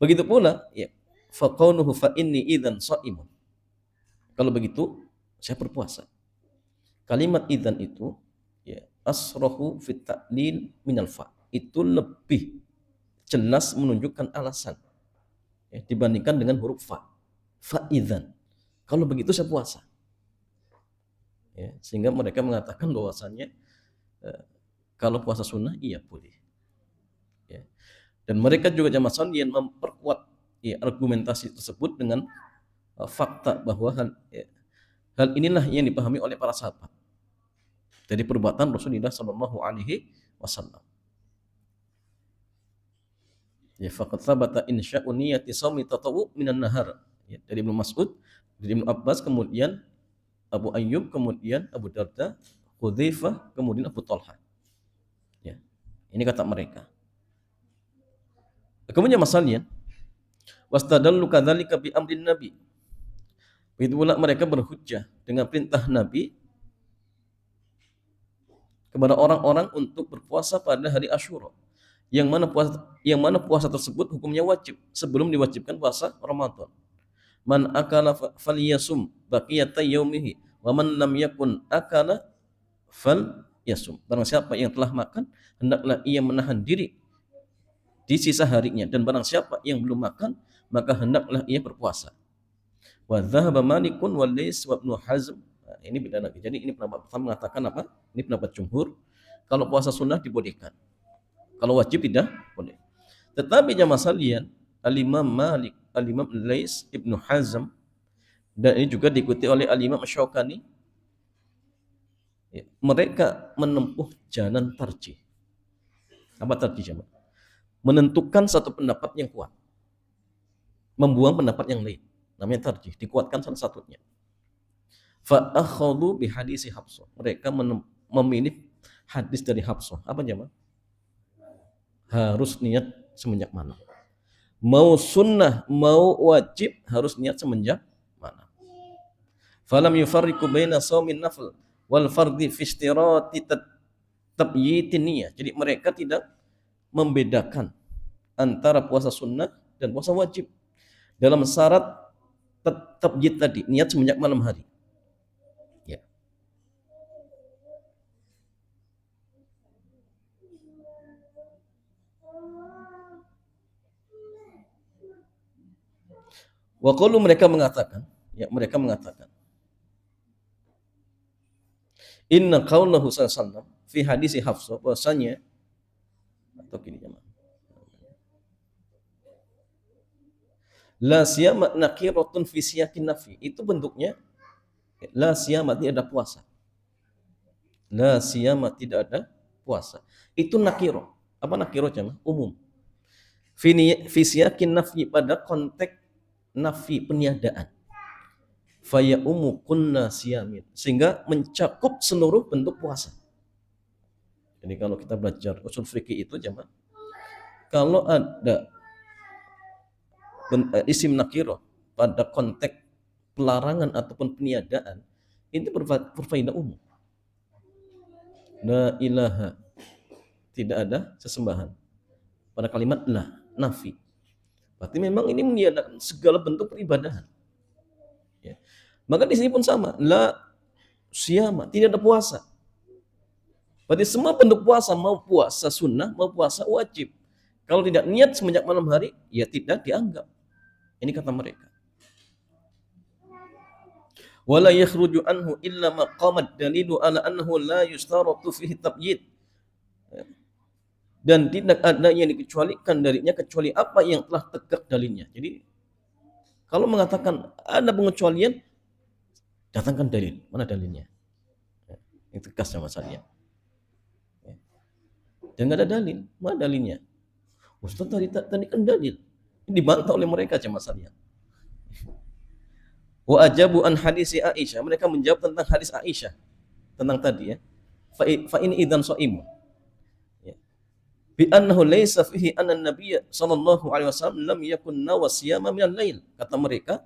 Speaker 1: Begitu pula, ya, faqaunuhu fa inni idzan shaimun. Kalau begitu, saya berpuasa. Kalimat idzan itu, ya, asrahu fit ta'lil minal fa. Itu lebih jelas menunjukkan alasan, ya, dibandingkan dengan huruf fa. Fa idzan. Kalau begitu saya puasa. Ya, sehingga mereka mengatakan bahwasannya kalau puasa sunnah iya boleh. Ya. Dan mereka juga jamaah yang memperkuat, ya, argumentasi tersebut dengan fakta bahwa hal inilah yang dipahami oleh para sahabat dari perbuatan Rasulullah Shallallahu Alaihi Wasallam. Ya, faqad thabata insya'u niyati shaumi tatawwu minan nahar. Ya, dari Ibnu Mas'ud, dari Ibnu Abbas, kemudian Abu Ayyub, kemudian Abu Darda, Hudzaifah, kemudian Abu Talha. Ya, ini kata mereka. Kemudian masalahnya, wastadallu kadzalika bi amrin Nabi. Begitu pula mereka berhujjah dengan perintah Nabi kepada orang-orang untuk berpuasa pada hari Asyura. Yang mana puasa tersebut hukumnya wajib sebelum diwajibkan puasa Ramadan. Man akala falyasum baqiyata yaumihi wa man lam yakun akala falyasum. Barang siapa yang telah makan, hendaklah ia menahan diri di sisa harinya, dan barang siapa yang belum makan, maka hendaklah ia berpuasa. Wa dhahaba Malikun wa Lais wa Ibnu Hazm. Nah, ini beda lagi. Jadi ini pendapat pertama mengatakan apa? Ini pendapat jumhur. Kalau puasa sunnah dibolehkan. Kalau wajib tidak boleh. Tetapi jamaah sekalian, Al-Imam Malik, Al-Imam Lais, Ibnu Hazm, dan ini juga diikuti oleh Al-Imam Syaukani, ya, mereka menempuh jalan tarjih. Apa tarjih jamaah? Menentukan satu pendapat yang kuat, membuang pendapat yang lain, namanya tarjih, dikuatkan salah satunya. Fa akhadhu bi hadisi Hafsah. Mereka memilih hadis dari Hafsah. Apa jamaah? Harus niat semenjak mana? Mau sunnah, mau wajib, harus niat semenjak mana? Falam yufarriqu baina shaumin nafl wal fardhi fi istirati tabyitin niyah. Jadi mereka tidak membedakan antara puasa sunnah dan puasa wajib dalam syarat tabyid tadi, niat semenjak malam hari. Ya. Wa qalu mereka mengatakan inna qaulahu sallallahu alaihi wasallam fi hadis Hafsah bahwasanya atau gini jemaah. La siyama nakiratun fi siyakin nafi. Itu bentuknya la siyama tidak ada puasa. La siyama tidak ada puasa. Itu nakiro. Apa nakiro jemaah? Umum. Fi siyakin nafi pada konteks nafi peniadaan. Faya umu kunna siyamin, sehingga mencakup seluruh bentuk puasa. Jadi kalau kita belajar usul fikih itu jemaah, kalau ada isim nakiro pada konteks pelarangan ataupun peniadaan, itu berfaedah umum. La ilaha, tidak ada sesembahan. Pada kalimat la, nafi. Berarti memang ini meniadakan segala bentuk peribadahan. Ya. Maka di sini pun sama, la siyama, tidak ada puasa. Berarti semua bentuk puasa, mau puasa sunnah, mau puasa wajib. Kalau tidak niat semenjak malam hari, ya tidak dianggap. Ini kata mereka. Wala yakhruju anhu illa maqamat dalilu ala annahu la yustaratu fihi tabyid. Dan tidak ada yang dikecualikan darinya kecuali apa yang telah tegak dalilnya. Jadi kalau mengatakan ada pengecualian, datangkan dalil. Mana dalilnya? Itu tegas sama saya. Dan nggak ada dalil. Mana dalilnya? Ustaz tadi kan dalil. Dibantah oleh mereka sama saya. Wa ajabu an hadisi Aisyah. Mereka menjawab tentang hadis Aisyah. Tentang tadi ya. Fa in idzan shaimun. Bi annahu laysa fihi anna an-nabiy sallallahu alaihi wasallam lam yakun nawasiyama min al-lail. Kata mereka,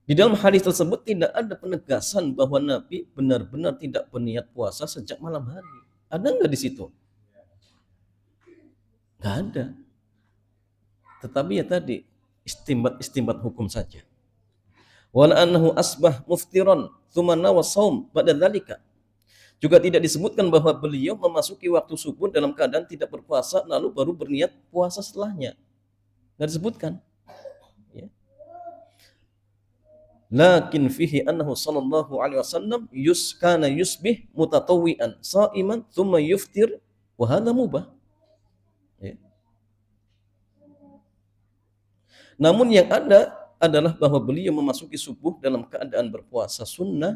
Speaker 1: di dalam hadis tersebut tidak ada penegasan bahwa Nabi benar-benar tidak berniat puasa sejak malam hari. Ada enggak di situ? Enggak ada. Tetapi ya tadi istimbat hukum saja. Wala annahu asbah muftiran tsumma nawa shaum ba'da dzalika. Juga tidak disebutkan bahwa beliau memasuki waktu subuh dalam keadaan tidak berpuasa lalu baru berniat puasa setelahnya. Enggak disebutkan. Ya. Lakin fihi annahu sallallahu alaihi wasallam kana yusbih mutatawwian sha'iman tsumma yuftir wa hadha mubah. Ya. Namun yang ada adalah bahwa beliau memasuki subuh dalam keadaan berpuasa sunnah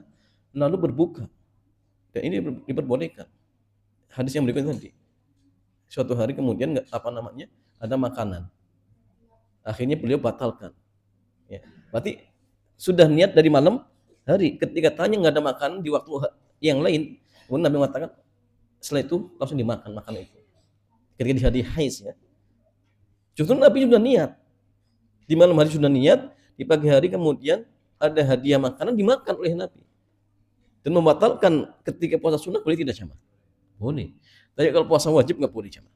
Speaker 1: lalu berbuka. Dan ini diperbolehkan. Hadis yang berikutnya tadi. Suatu hari kemudian ada makanan. Akhirnya beliau batalkan. Ya. Berarti sudah niat dari malam hari. Ketika tanya nggak ada makanan di waktu yang lain, kemudian Nabi mengatakan setelah itu langsung dimakan makanan itu. Ketika di hari haid ya. Justru Nabi sudah niat. Di malam hari sudah niat, di pagi hari kemudian ada hadiah makanan dimakan oleh Nabi. Dan membatalkan ketika puasa sunnah boleh tidak jamaah? Boleh. Tapi kalau puasa wajib nggak boleh jamaah.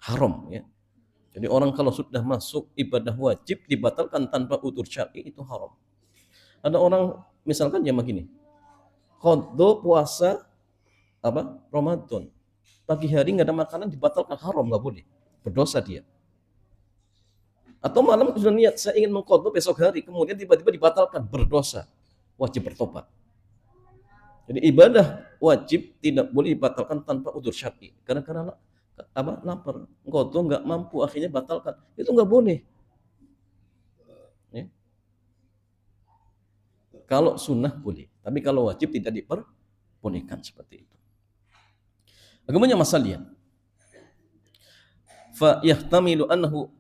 Speaker 1: Haram ya. Jadi orang kalau sudah masuk ibadah wajib dibatalkan tanpa udzur syar'i itu haram. Ada orang misalkan jamaah gini. Qadha puasa Ramadan. Pagi hari nggak ada makanan dibatalkan, haram, nggak boleh. Berdosa dia. Atau malam sudah niat saya ingin mengqadha besok hari kemudian tiba-tiba dibatalkan, berdosa. Wajib bertobat. Jadi ibadah wajib tidak boleh dibatalkan tanpa udzur syar'i. Karena lapar, qadha nggak mampu akhirnya batalkan. Itu nggak boleh. Ya. Kalau sunnah boleh, tapi kalau wajib tidak diperbolehkan seperti itu. Bagaimana masalahnya? Fa yahtamilu annahu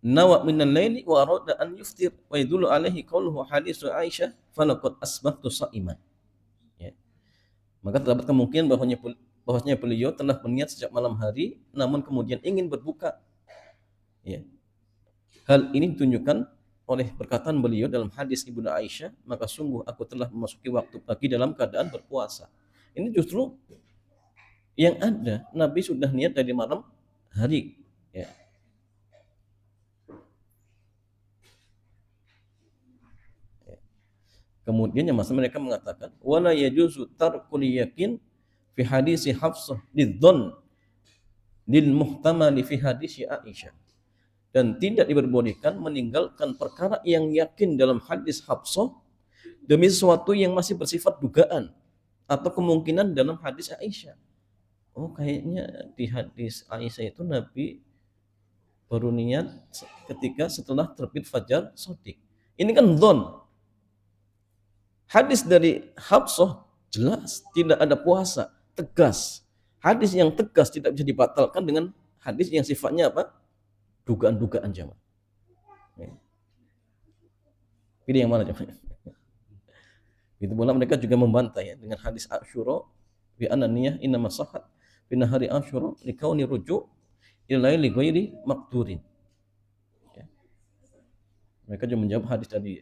Speaker 1: nawa min al-laili wa arada an yuftir wa yadullu alaihi qauluhu hadis Aisyah falaqad asbahtu sha'iman. Ya. Maka terdapat kemungkinan bahwasanya beliau telah berniat sejak malam hari namun kemudian ingin berbuka. Ya. Hal ini ditunjukkan oleh perkataan beliau dalam hadis Ibnu Aisyah, maka sungguh aku telah memasuki waktu pagi dalam keadaan berpuasa. Ini justru yang ada Nabi sudah niat dari malam hari. Ya. Kemudian yang masa mereka mengatakan wala yajuzu tarkul yakin fi hadisi Hafsah lidzon lil muhtamali fi hadisi Aisyah. Dan tidak diperbolehkan meninggalkan perkara yang yakin dalam hadis Hafsah demi sesuatu yang masih bersifat dugaan atau kemungkinan dalam hadis Aisyah. Oh, kayaknya di hadis Aisyah itu Nabi baru niat ketika setelah terbit fajar shadiq. Ini kan dhon. Hadis dari Hafsah jelas tidak ada puasa, tegas. Hadis yang tegas tidak bisa dibatalkan dengan hadis yang sifatnya apa? Dugaan-dugaan jamaah. Pilih yang mana jamaah? Itu pula mereka juga membantah ya dengan hadis Asyura bi ananiyah innama sahhat fi nahari Asyura likauni ruju' ila li ghairi maqdurin. Ya. Mereka juga menjawab hadis dari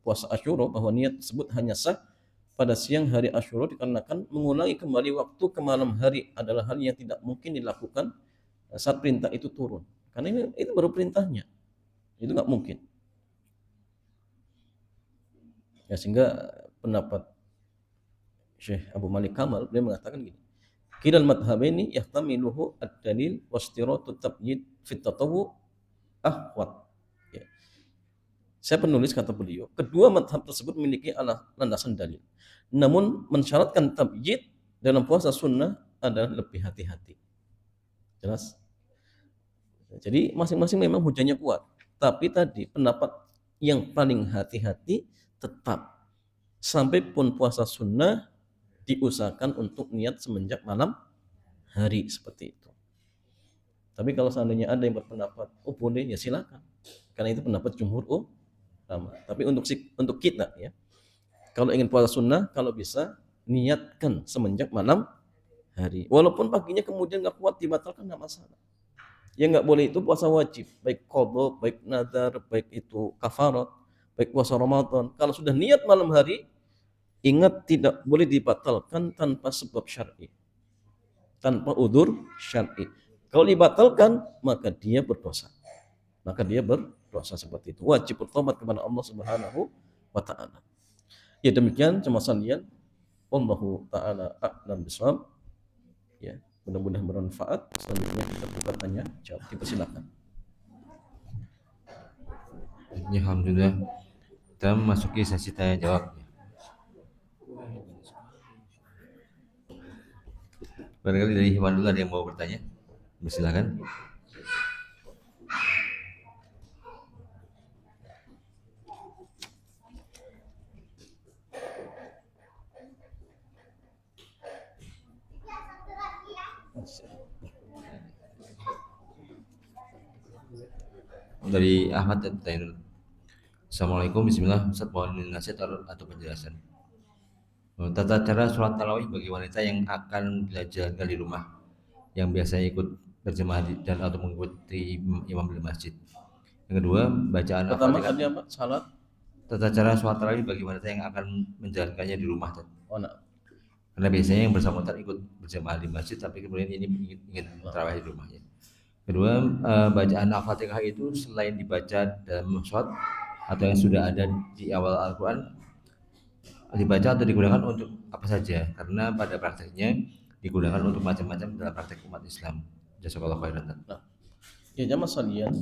Speaker 1: puasa Asyura bahwa niat tersebut hanya sah pada siang hari Asyura dikarenakan mengulangi kembali waktu ke malam hari adalah hal yang tidak mungkin dilakukan saat perintah itu turun. Karena itu baru perintahnya. Itu nggak mungkin. Ya, sehingga pendapat Syekh Abu Malik Kamal beliau mengatakan gini. Kilal madhhabaini yahtamiluhu ad-dalil wastiratu tabjid fit tatawwu ahwat. Ya. Saya penulis kata beliau, kedua madhab tersebut memiliki landasan dalil. Namun mensyaratkan tabjid dalam puasa sunnah adalah lebih hati-hati. Jelas? Jadi masing-masing memang hujahnya kuat. Tapi tadi pendapat yang paling hati-hati tetap sampai pun puasa sunnah diusahakan untuk niat semenjak malam hari seperti itu. Tapi kalau seandainya ada yang berpendapat oh boleh ya silakan. Karena itu pendapat jumhur ulama. Tapi untuk kita ya, kalau ingin puasa sunnah kalau bisa niatkan semenjak malam hari. Walaupun paginya kemudian nggak kuat dibatalkan nggak masalah. Yang nggak boleh itu puasa wajib, baik qadha, baik nadar, baik itu kafarat, baik puasa Ramadan. Kalau sudah niat malam hari, ingat tidak boleh dibatalkan tanpa sebab syar'i, tanpa udzur syar'i. Kalau dibatalkan, maka dia berdosa. Seperti itu. Wajib bertobat kepada Allah Subhanahu wa taala. Ya demikian jemaah sekalian, wallahu taala a'lam bishawab. Ya, mudah-mudahan bermanfaat. Selanjutnya kita buka tanya jawab. Dipersilakan.
Speaker 2: Ya, alhamdulillah. Kita memasuki sesi tanya jawab. Barangkali dari Himanullah ada yang mau bertanya. Silakan. Dari Ahmad Tainul. Assalamualaikum, bismillah. Ustaz, mohon nasihat atau penjelasan. Tata cara sholat tarawih bagi wanita yang akan belajar di rumah, yang biasanya ikut berjemaah dan atau mengikuti imam di masjid. Yang kedua, bacaan
Speaker 1: Pertama tadi apa? Salat.
Speaker 2: Tata cara sholat tarawih bagi wanita yang akan menjalankannya di rumah.
Speaker 1: Oh, nah.
Speaker 2: Karena biasanya yang bersangkutan ikut berjemaah di masjid, tapi kemudian ini ingin tarawih di rumahnya. Kedua, bacaan Al-Fatihah itu selain dibaca dalam sholat atau yang sudah ada di awal Al-Quran, dibaca atau digunakan untuk apa saja, karena pada prakteknya digunakan untuk macam-macam dalam praktek umat Islam. Jazakallahu khairan.
Speaker 1: Nah, ya jamaah sekalian,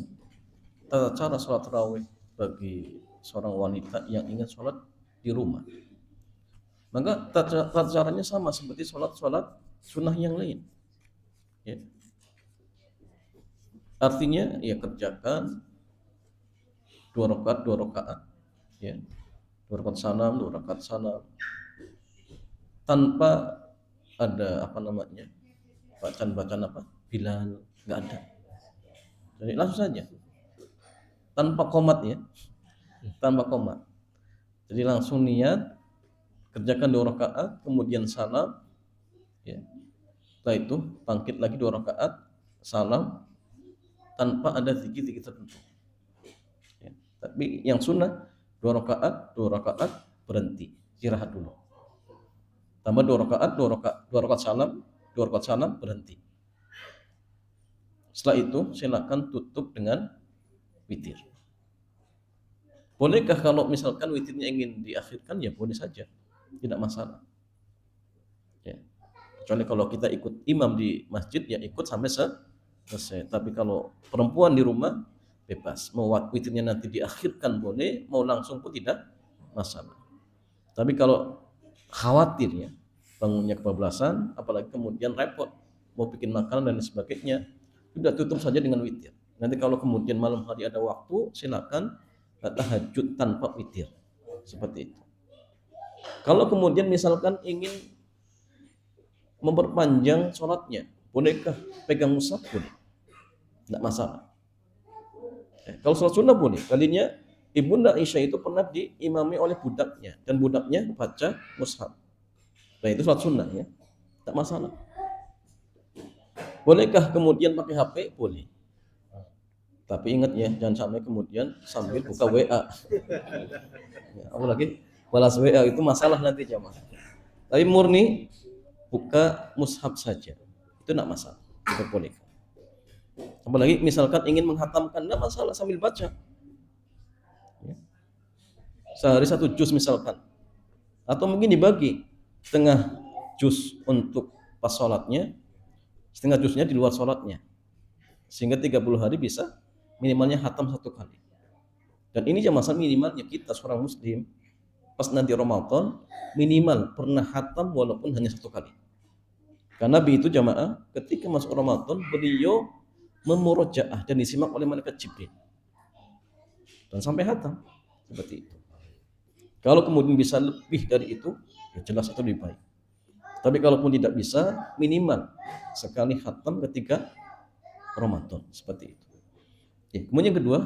Speaker 1: tata cara sholat tarawih bagi seorang wanita yang ingin sholat di rumah, maka tata caranya sama seperti sholat sunnah yang lain. Ya. Artinya ya kerjakan 2 rakaat, ya, 2 rakaat salam, tanpa ada bacaan Bilal, nggak ada. Jadi langsung saja, tanpa komat ya, Jadi langsung niat, kerjakan 2 rakaat, kemudian salam, ya. Setelah itu bangkit lagi 2 rakaat, salam, tanpa ada zikir tertentu. Ya. Tapi yang sunnah 2 rakaat berhenti, istirahat dulu. Tambah 2 rakaat salam, 2 rakaat salam berhenti. Setelah itu silakan tutup dengan witir. Bolehkah kalau misalkan witirnya ingin diakhirkan? Ya boleh saja, tidak masalah. Ya. Kecuali kalau kita ikut imam di masjid, ya ikut sampai selesai. Tapi kalau perempuan di rumah, bebas. Mau witirnya nanti diakhirkan boleh, mau langsung pun tidak masalah. Tapi kalau khawatir ya, bangunnya kebablasan, apalagi kemudian repot, mau bikin makanan dan sebagainya, sudah tutup saja dengan witir. Nanti kalau kemudian malam hari ada waktu, silakan tahajud tanpa witir. Seperti itu. Kalau kemudian misalkan ingin memperpanjang sholatnya, bolehkah pegang mushaf? Boleh, tidak masalah. Kalau sholat sunnah boleh. Kalinya Ibunda Aisyah itu pernah diimami oleh budaknya, dan budaknya baca mushaf. Nah itu sholat sunnah ya, tidak masalah. Bolehkah kemudian pakai HP? Boleh. Tapi ingat ya, jangan sampai kemudian sambil buka WA. Ya, apalagi balas WA itu masalah nanti jamaah. Tapi murni buka mushaf saja, itu tidak masalah, diperbolehkan. Apalagi misalkan ingin menghatamkan, tidak masalah sambil baca. Ya. Sehari 1 juz misalkan, atau mungkin dibagi setengah juz untuk pas sholatnya, setengah juznya di luar sholatnya, sehingga 30 hari bisa minimalnya hatam 1 kali. Dan ini jamaah minimalnya kita seorang muslim pas nanti Ramadan minimal pernah hatam walaupun hanya 1 kali. Karena Nabi itu jamaah ketika masuk Ramadan beliau memurojaah dan disimak oleh malaikat Jibril dan sampai hatam seperti itu. Kalau kemudian bisa lebih dari itu, ya jelas itu lebih baik. Tapi kalaupun tidak bisa, minimal sekali hatam ketika Ramadan seperti itu. Ya, kemudian yang kedua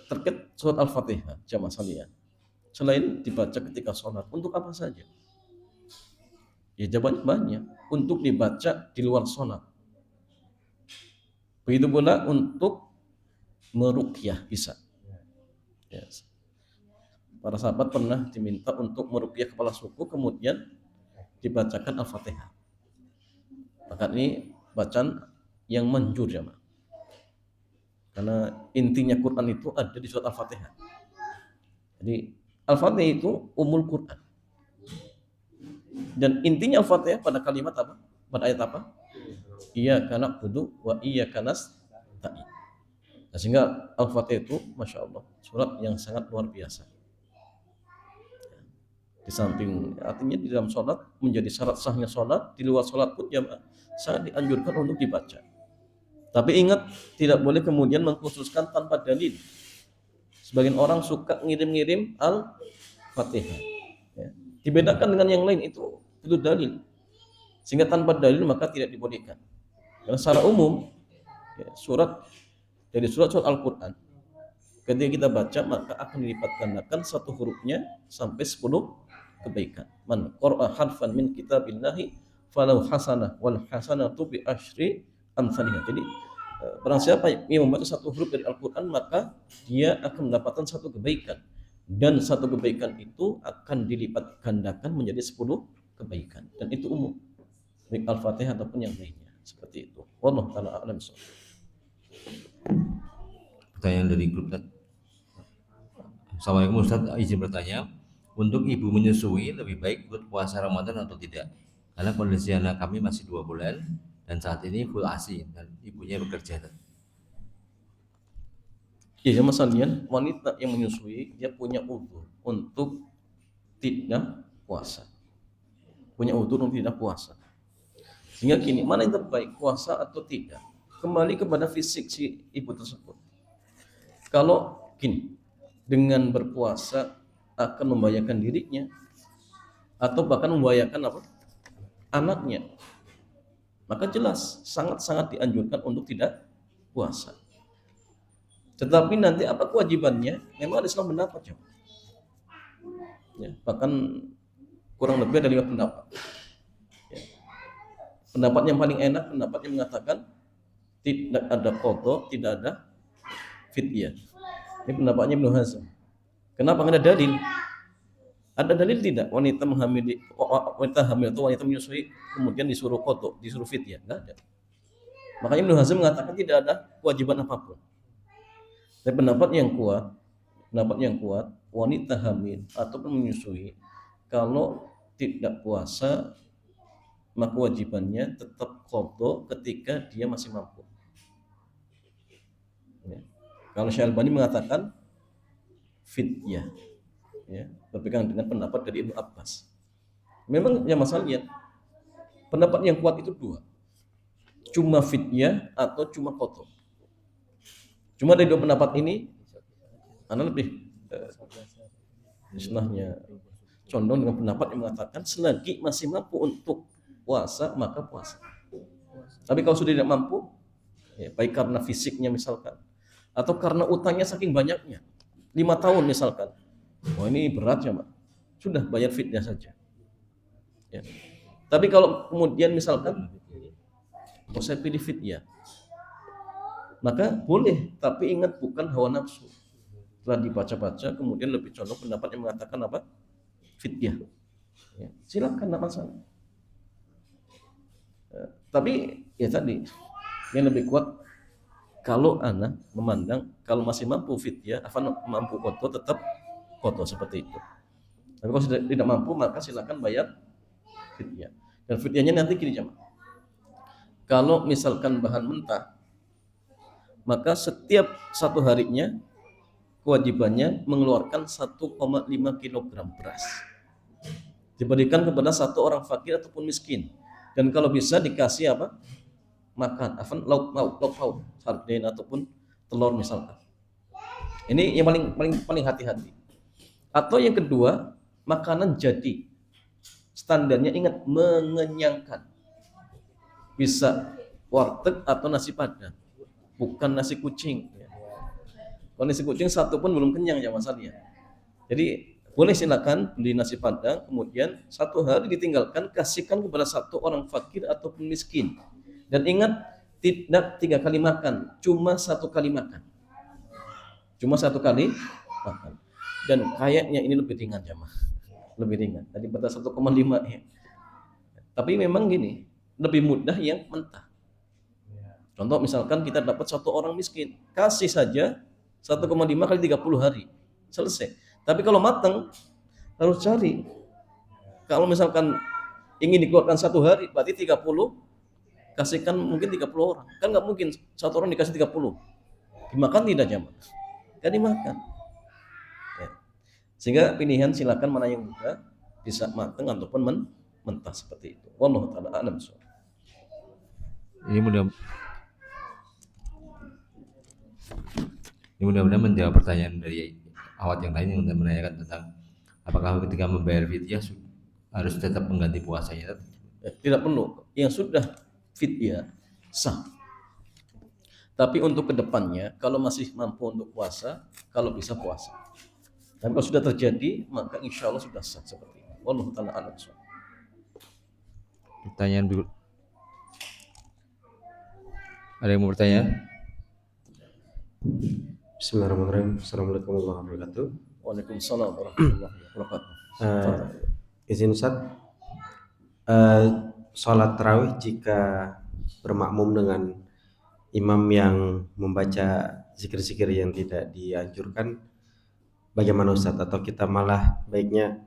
Speaker 1: terkait surat Al-Fatihah jamaah sekalian. Selain dibaca ketika sholat, untuk apa saja? Ya jawabannya banyak. Untuk dibaca di luar sholat. Begitu pula untuk meruqyah bisa. Yes. Para sahabat pernah diminta untuk meruqyah kepala suku, kemudian dibacakan Al-Fatihah. Maka ini bacaan yang manjur ya, karena intinya Quran itu ada di surat Al-Fatihah. Jadi Al-Fatihah itu umul Quran. Dan intinya Al-Fatihah pada kalimat apa? Pada ayat apa? Iyyaka na'budu wa iyyaka nasta'in. Nah, sehingga Al-Fatihah itu Masya Allah surat yang sangat luar biasa. Di samping artinya di dalam sholat menjadi syarat sahnya sholat, di luar sholat pun jamaah sangat dianjurkan untuk dibaca. Tapi ingat, tidak boleh kemudian mengkhususkan tanpa dalil. Sebagian orang suka ngirim-ngirim Al-Fatihah. Ya. Dibedakan dengan yang lain itu dalil. Sehingga tanpa dalil maka tidak dibolehkan. Karena secara umum ya, surat Al-Quran ketika kita baca maka akan dilipat gandakan satu hurufnya sampai 10 kebaikan. Man qara'a harfan min kitabillahi falau hasanah wal hasanatu bi asyri amsalihah. Jadi barang siapa yang membaca satu huruf dari Al-Quran maka dia akan mendapatkan satu kebaikan, dan satu kebaikan itu akan dilipat gandakan menjadi 10 kebaikan, dan itu umum baik Al-Fatihah ataupun yang lainnya seperti itu. Wallahu taala a'lam.
Speaker 2: Pertanyaan dari grup. Assalamualaikum Ustaz, izin bertanya, untuk ibu menyusui lebih baik ikut puasa Ramadan atau tidak? Karena kondisi anak kami masih 2 bulan dan saat ini full ASI dan ibunya bekerja.
Speaker 1: Ya masalahnya wanita yang menyusui dia punya udzur untuk tidak puasa. Punya udzur untuk tidak puasa. Sehingga gini, mana yang terbaik, puasa atau tidak? Kembali kepada fisik si ibu tersebut. Kalau gini, dengan berpuasa akan membahayakan dirinya atau bahkan membahayakan apa? Anaknya, maka jelas sangat-sangat dianjurkan untuk tidak puasa. Tetapi nanti apa kewajibannya? Memang Islam pendapat ya, bahkan kurang lebih ada 5 pendapat. Ya. Pendapat yang paling enak, pendapat yang mengatakan tidak ada qadha, tidak ada fidyah. Ini pendapatnya Ibnu Hazm. Kenapa? Ada dalil. Ada dalil tidak wanita hamil atau wanita menyusui kemudian disuruh qadha, disuruh fidyah? Enggak ada. Makanya Ibnu Hazm mengatakan tidak ada kewajiban apapun. Tapi pendapat yang kuat pendapat yang kuat, wanita hamil ataupun menyusui kalau tidak puasa maka kewajibannya tetap qadha ketika dia masih mampu. Ya. Kalau Syalbani mengatakan fidyah, ya, berpegang dengan pendapat dari Ibnu Abbas. Memang yang masalahnya pendapat yang kuat itu dua, cuma fidyah atau cuma qadha. Cuma dari dua pendapat ini, Anda lebih istilahnya condong dengan pendapat yang mengatakan selagi masih mampu untuk puasa maka puasa. Tapi kalau sudah tidak mampu, ya, baik karena fisiknya misalkan, atau karena utangnya saking banyaknya, 5 tahun misalkan, wah ini berat ya, Mak. Sudah bayar fidyah saja. Ya. Tapi kalau kemudian misalkan, oh saya pilih fidyah, maka boleh, tapi ingat bukan hawa nafsu. Setelah dibaca-baca, kemudian lebih condong pendapat yang mengatakan apa? Fidyah. Ya, silakan, tidak masalah. Tapi ya tadi yang lebih kuat kalau anak memandang kalau masih mampu fidyah, mampu qadha tetap qadha seperti itu. Tapi kalau sudah tidak mampu maka silakan bayar fidyah. Dan fidyahnya nanti gini jemaah. Kalau misalkan bahan mentah, maka setiap satu harinya kewajibannya mengeluarkan 1,5 kg beras. Diberikan kepada satu orang fakir ataupun miskin. Dan kalau bisa dikasih apa? Makan, lauk pauk, sarden ataupun telur misalkan. Ini yang paling hati-hati. Atau yang kedua, makanan jadi. Standarnya ingat mengenyangkan. Bisa warteg atau nasi padang, bukan nasi kucing. Kalau nasi kucing satu pun belum kenyang ya masalahnya. Jadi boleh silakan beli nasi padang, kemudian satu hari ditinggalkan, kasihkan kepada satu orang fakir ataupun miskin. Dan ingat, tidak 3 kali makan, cuma 1 kali makan. Cuma 1 kali makan. Dan kayaknya ini lebih ringan jemaah. Lebih ringan daripada 1,5 ya. Tapi memang gini, lebih mudah yang mentah. Contoh misalkan kita dapat satu orang miskin, kasih saja 1,5 kali 30 hari. Selesai. Tapi kalau matang harus cari. Kalau misalkan ingin dikeluarkan 1 hari, berarti 30, kasihkan mungkin 30 orang. Kan nggak mungkin satu orang dikasih 30. Dimakan tidak jamaah? Kan dimakan. Ya. Sehingga pilihan silakan mana yang mudah, bisa matang ataupun mentah seperti itu. Wallahu taala a'lam.
Speaker 2: Ini mudah-mudahan menjawab pertanyaan dari awat yang lain yang menanyakan tentang apakah ketika membayar fidyah harus tetap mengganti puasanya.
Speaker 1: Tidak perlu. Yang sudah fidyah sah. Tapi untuk kedepannya, kalau masih mampu untuk puasa, kalau bisa puasa. Dan kalau sudah terjadi, maka insya Allah sudah sah seperti itu. Wallahu ta'ala a'lam.
Speaker 2: Pertanyaan berikut. Ada yang mau bertanya?
Speaker 3: Bismillahirrahmanirrahim. Assalamualaikum warahmatullahi wabarakatuh.
Speaker 1: Waalaikumsalam warahmatullahi wabarakatuh.
Speaker 3: Izin Ustaz, sholat tarawih jika bermakmum dengan imam yang membaca zikir-zikir yang tidak dianjurkan, bagaimana Ustaz? Atau kita malah baiknya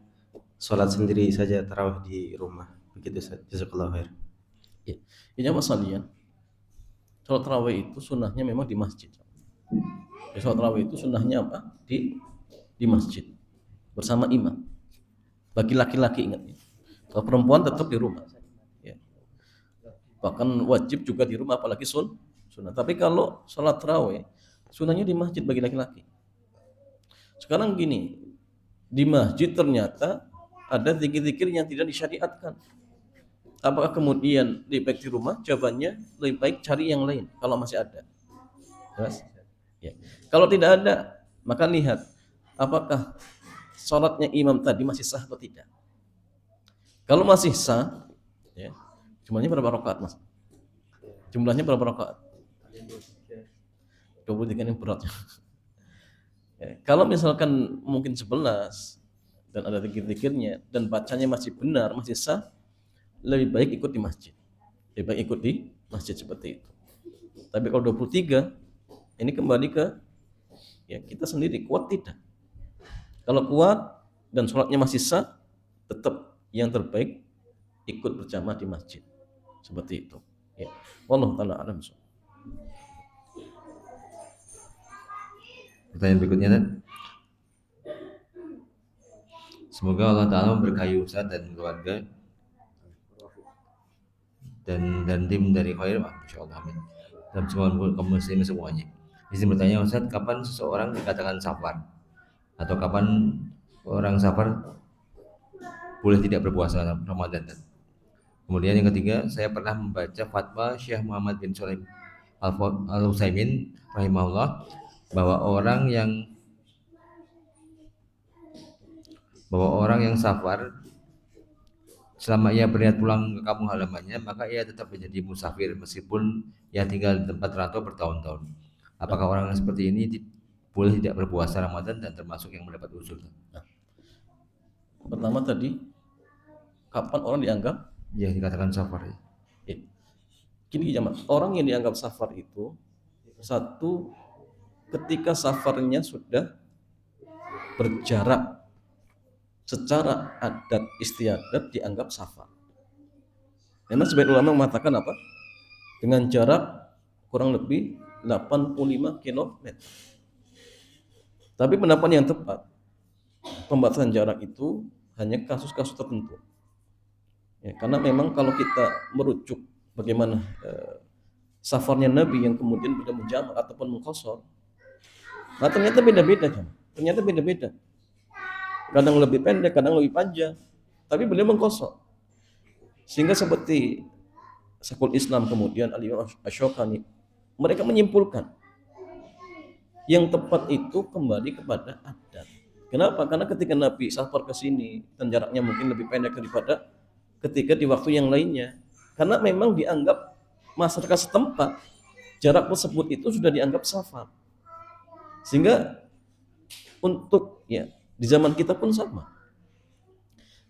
Speaker 3: sholat sendiri saja tarawih di rumah? Begitu Ustaz. Jazakallahu khair.
Speaker 1: Ini masalahnya, sholat tarawih itu sunnahnya memang di masjid. Sholat tarawih itu sunnahnya apa? Di masjid bersama imam. Bagi laki-laki ingat ya. Kalau perempuan tetap di rumah. Ya. Bahkan wajib juga di rumah, apalagi sunnah. Tapi kalau sholat tarawih sunnahnya di masjid bagi laki-laki. Sekarang gini, di masjid ternyata ada zikir-zikir yang tidak disyariatkan. Apakah kemudian lebih baik di rumah? Jawabannya lebih baik cari yang lain kalau masih ada. Jelas? Ya. Kalau tidak ada, maka lihat apakah sholatnya imam tadi masih sah atau tidak. Kalau masih sah, ya, jumlahnya berapa rakaat mas? Jumlahnya berapa rakaat? 23 yang beratnya. Ya, kalau misalkan mungkin 11 dan ada zikir-zikirnya dan bacanya masih benar, masih sah, lebih baik ikut di masjid. Lebih baik ikut di masjid seperti itu. Tapi kalau 23, ini kembali ke ya kita sendiri kuat tidak. Kalau kuat dan sholatnya masih sah, tetap yang terbaik ikut berjamaah di masjid. Seperti itu. Ya. Wallahu taala alam.
Speaker 2: Pertanyaan berikutnya, Tad. Semoga Allah Ta'ala memberkahi Ustaz dan keluarga dan tim dari Khair, Masya Allah, amin. Dan semua kaum muslimin semuanya. Izin bertanya Ustaz, kapan seseorang dikatakan safar? Atau kapan orang safar boleh tidak berpuasa Ramadan? Kemudian yang ketiga, saya pernah membaca fatwa Syekh Muhammad bin Shalih Al-Utsaimin rahimahullah bahwa orang yang safar selama ia berniat pulang ke kampung halamannya, maka ia tetap menjadi musafir meskipun ia tinggal di tempat rantau bertahun-tahun. Apakah orang yang seperti ini boleh tidak berpuasa Ramadan dan termasuk yang mendapat usul?
Speaker 1: Nah, pertama tadi, kapan orang dianggap
Speaker 2: Ya, dikatakan safar.
Speaker 1: ya. Gini jemaah, orang yang dianggap safar itu satu, ketika safarnya sudah berjarak secara adat istiadat dianggap safar. Memang sebagian ulama mengatakan apa? Dengan jarak kurang lebih 85 km. Tapi pendapat yang tepat, pembatasan jarak itu hanya kasus-kasus tertentu. Ya, karena memang kalau kita merujuk bagaimana safarnya Nabi yang kemudian sudah menjamak ataupun mengqashar, nah ternyata beda-beda kan? Ternyata beda-beda. Kadang lebih pendek, kadang lebih panjang. Tapi beliau mengqashar. Sehingga seperti Syekhul Islam kemudian Al-Imam Asy-Syaukani, mereka menyimpulkan yang tepat itu kembali kepada adat. Kenapa? Karena ketika Nabi safar ke sini dan jaraknya mungkin lebih pendek daripada ketika di waktu yang lainnya. Karena memang dianggap masyarakat setempat jarak tersebut itu sudah dianggap safar. Sehingga untuk ya di zaman kita pun sama.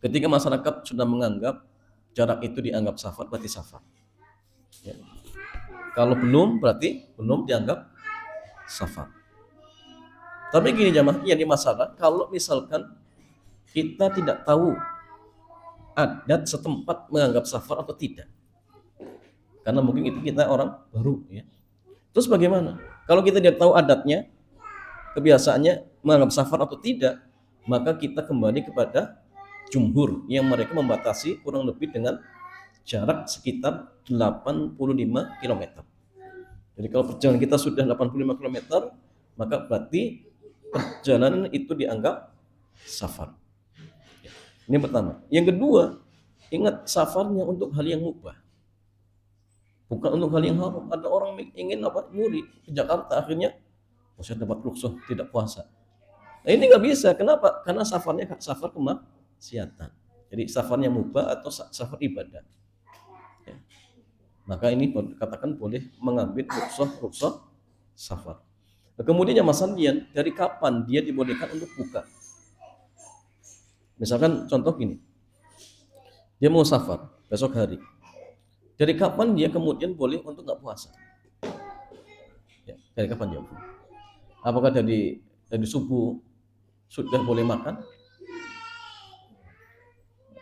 Speaker 1: Ketika masyarakat sudah menganggap jarak itu dianggap safar, berarti safar. Ya. Kalau belum, berarti belum dianggap safar. Tapi gini jamaah, yang di masalah kalau misalkan kita tidak tahu adat setempat menganggap safar atau tidak, karena mungkin itu kita orang baru ya. Terus bagaimana? Kalau kita tidak tahu adatnya, kebiasaannya menganggap safar atau tidak, maka kita kembali kepada jumhur yang mereka membatasi kurang lebih dengan jarak sekitar 85 km. Jadi kalau perjalanan kita sudah 85 km, maka berarti perjalanan itu dianggap safar. Ini yang pertama. Yang kedua, ingat safarnya untuk hal yang mubah, bukan untuk hal yang haram. Ada orang ingin nyuri ke Jakarta, akhirnya saya dapat rukhsah tidak puasa. Nah ini nggak bisa. Kenapa? Karena safarnya safar kemaksiatan. Jadi safarnya mubah atau safar ibadah. Ya. Maka ini dikatakan boleh mengambil rukhsah safar. Nah, kemudian yang masalahnya dari kapan dia dibolehkan untuk buka? Misalkan contoh gini, dia mau safar besok hari. Dari kapan dia kemudian boleh untuk nggak puasa? Ya, dari kapan dia? Apakah dari subuh sudah boleh makan?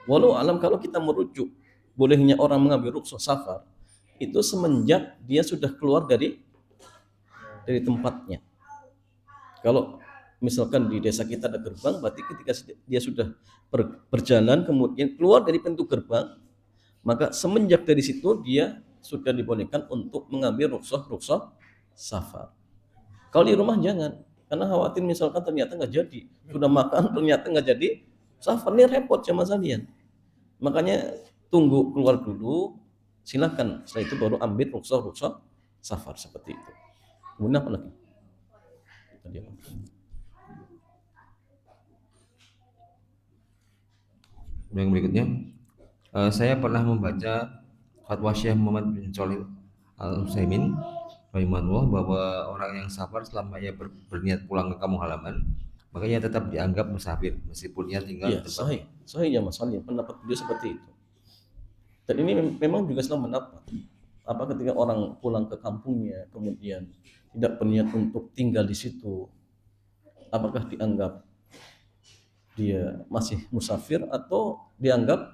Speaker 1: Walau alam kalau kita merujuk bolehnya orang mengambil rukhsah safar itu semenjak dia sudah keluar dari tempatnya. Kalau misalkan di desa kita ada gerbang, berarti ketika dia sudah berjalan kemudian keluar dari pintu gerbang, maka semenjak dari situ dia sudah dibolehkan untuk mengambil rukhsah safar. Kalau di rumah jangan, karena khawatir misalkan ternyata nggak jadi, sudah makan ternyata nggak jadi safar, ini repot sama kalian. Makanya tunggu keluar dulu, silakan. Setelah itu baru ambil rukhsah safar seperti itu. Kemudian apa lagi?
Speaker 2: Yang berikutnya, saya pernah membaca fatwa Syekh Muhammad bin Shalih Al-Utsaimin rahimahullah bahwa orang yang safar selama ia berniat pulang ke kampung halaman, maka ia tetap dianggap musafir meskipun ia tinggal di tempat.
Speaker 1: Sahih ya masalahnya, pendapat beliau seperti itu. Dan ini memang juga selalu mendapat. Apa ketika orang pulang ke kampungnya kemudian tidak berniat untuk tinggal di situ, apakah dianggap dia masih musafir atau dianggap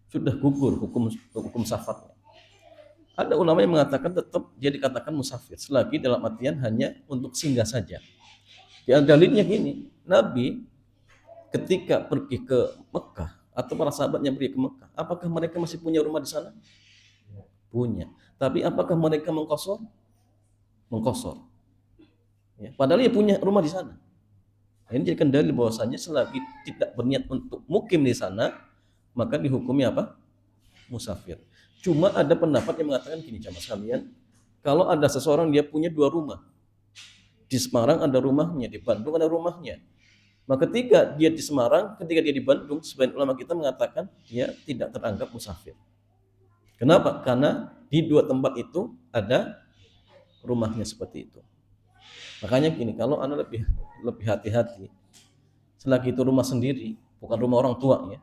Speaker 1: sudah gugur hukum safarnya. Ada ulama yang mengatakan tetap dia dikatakan musafir selagi dalam artian hanya untuk singgah saja. Dalilnya gini, Nabi ketika pergi ke Mekah atau para sahabatnya pergi ke Mekah, apakah mereka masih punya rumah di sana? Punya. Tapi apakah mereka mengkosor? Mengkosor. Ya, padahal dia punya rumah di sana. Ini jadikan dalil bahwasanya selagi tidak berniat untuk mukim di sana, maka dihukumi apa? Musafir. Cuma ada pendapat yang mengatakan gini, jamaah sekalian, kalau ada seseorang dia punya 2 rumah, di Semarang ada rumahnya, di Bandung ada rumahnya, maka ketika dia di Semarang, ketika dia di Bandung, sebagian ulama kita mengatakan dia tidak teranggap musafir. Kenapa? Karena di 2 tempat itu ada rumahnya seperti itu. Makanya gini, kalau Anda lebih hati-hati, selagi itu rumah sendiri, bukan rumah orang tua ya,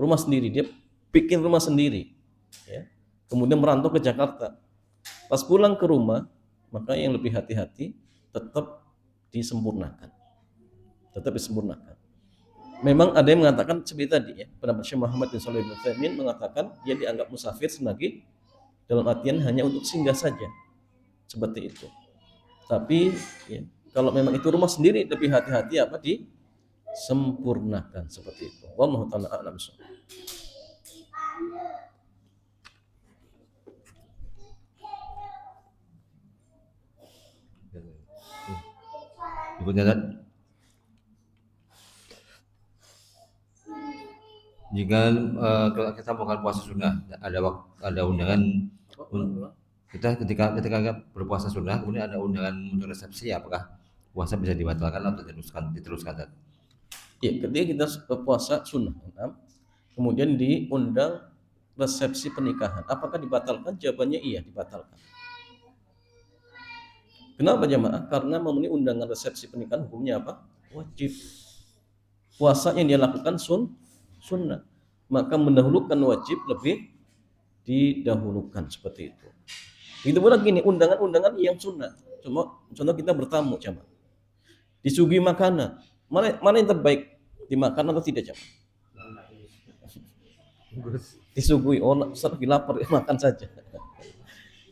Speaker 1: rumah sendiri, dia bikin rumah sendiri, ya. Kemudian merantau ke Jakarta. Pas pulang ke rumah, maka yang lebih hati-hati tetap disempurnakan. Memang ada yang mengatakan seperti tadi ya, pendapat Syekh Muhammad bin Shalih Al Utsaimin mengatakan dia dianggap musafir selagi dalam artian hanya untuk singgah saja, seperti itu. Tapi ya, kalau memang itu rumah sendiri lebih hati-hati apa disempurnakan seperti itu. Wallahu taala a'lam.
Speaker 2: Berikutnya kan, jika kalau kita melakukan puasa sunnah, ada undangan kita ketika berpuasa sunnah, kemudian ada undangan untuk resepsi, apakah puasa bisa dibatalkan atau diteruskan?
Speaker 1: Ya, ketika kita puasa sunnah, kemudian diundang resepsi pernikahan, apakah dibatalkan? Jawabannya iya, dibatalkan. Kenapa jamaah? Karena memenuhi undangan resepsi pernikahan hukumnya apa? Wajib. Puasa yang dia lakukan sunnah, maka mendahulukan wajib lebih didahulukan seperti itu. Itu pula gini, undangan-undangan yang sunnah. Cuma contoh kita bertamu jamaah, disuguhi makanan, mana yang terbaik, dimakan atau tidak jamaah? Disuguhi, Ustaz lagi lapar, makan saja.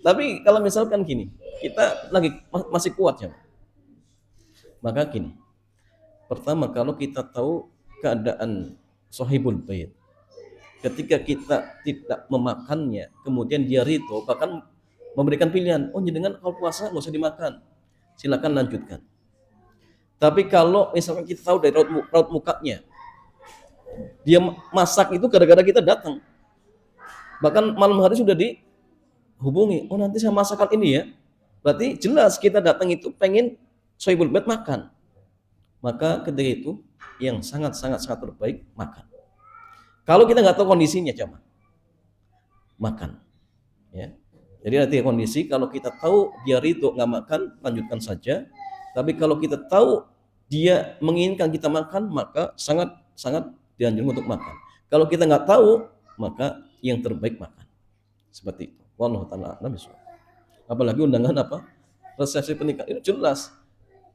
Speaker 1: Tapi kalau misalkan gini, kita lagi masih kuat jamaah, maka gini, pertama kalau kita tahu keadaan sahibul bait, ketika kita tidak memakannya, kemudian dia ridho, bahkan memberikan pilihan, oh jangan kalau puasa nggak usah dimakan, silakan lanjutkan. Tapi kalau misalkan kita tahu dari raut mukanya, dia masak itu gara-gara kita datang, bahkan malam hari sudah dihubungi, oh nanti saya masakan ini ya, berarti jelas kita datang itu pengen sahibul bait makan. Maka ketika itu yang sangat terbaik makan. Kalau kita nggak tahu kondisinya jamaah, makan, ya. Jadi nanti kondisi, kalau kita tahu dia ridho nggak makan, lanjutkan saja. Tapi kalau kita tahu dia menginginkan kita makan, maka sangat dianjurkan untuk makan. Kalau kita nggak tahu, maka yang terbaik makan. Seperti itu. Wallahu ta'ala a'lam bishawab. Apalagi undangan apa? Resepsi pernikahan itu jelas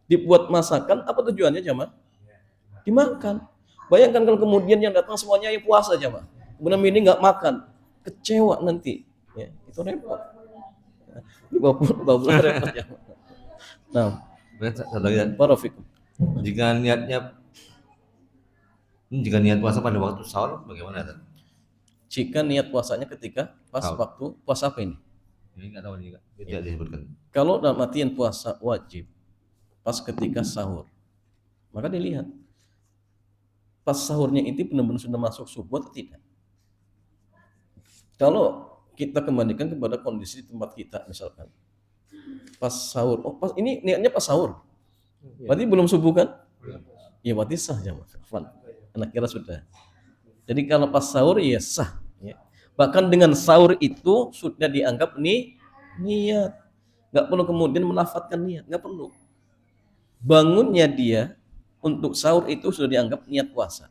Speaker 1: dibuat masakan, apa tujuannya jamaah? Dimakan. Bayangkan kalau kemudian yang datang semuanya yang puasa jamaah, kemudian ini nggak makan, kecewa nanti, ya, itu repot. Bawa repot jamaah. Nah, barafikum.
Speaker 2: Jika niat puasa pada waktu sahur, bagaimana?
Speaker 1: Jika niat puasanya ketika pas waktu puasa apa ini?
Speaker 2: Ini nggak tahu, ini tidak disebutkan.
Speaker 1: Kalau dalam artian puasa wajib pas ketika sahur, maka dilihat pas sahurnya itu benar-benar sudah masuk subuh atau tidak. Kalau kita kembalikan kepada kondisi tempat kita, misalkan pas sahur, oh pas ini niatnya pas sahur, berarti belum subuh kan? Ya berarti sah jamaah. Anak kira sudah. Jadi kalau pas sahur ya sah. Ya. Bahkan dengan sahur itu sudah dianggap niat. Nggak perlu kemudian melafadzkan niat, nggak perlu. Bangunnya dia untuk sahur itu sudah dianggap niat puasa.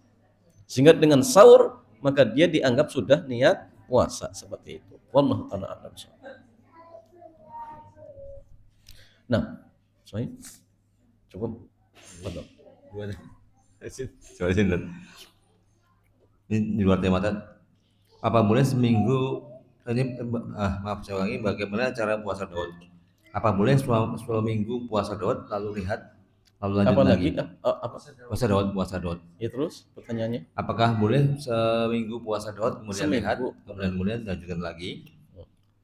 Speaker 1: Sehingga dengan sahur maka dia dianggap sudah niat puasa, seperti itu. Wallahu ta'ala a'lam. Nah, cukup. Betul.
Speaker 2: Soal sinten. Ini di luar tema tadi. Apa boleh seminggu ini maaf saya ulangi, bagaimana cara puasa Daud? Apa boleh seminggu puasa Daud lalu lihat lalu lanjut
Speaker 1: Apa
Speaker 2: lagi?
Speaker 1: lagi? Apa?
Speaker 2: Puasa Daud.
Speaker 1: Ya terus pertanyaannya.
Speaker 2: Apakah boleh seminggu puasa Daud kemudian lihat
Speaker 1: Seminggu.
Speaker 2: kemudian lanjutkan lagi?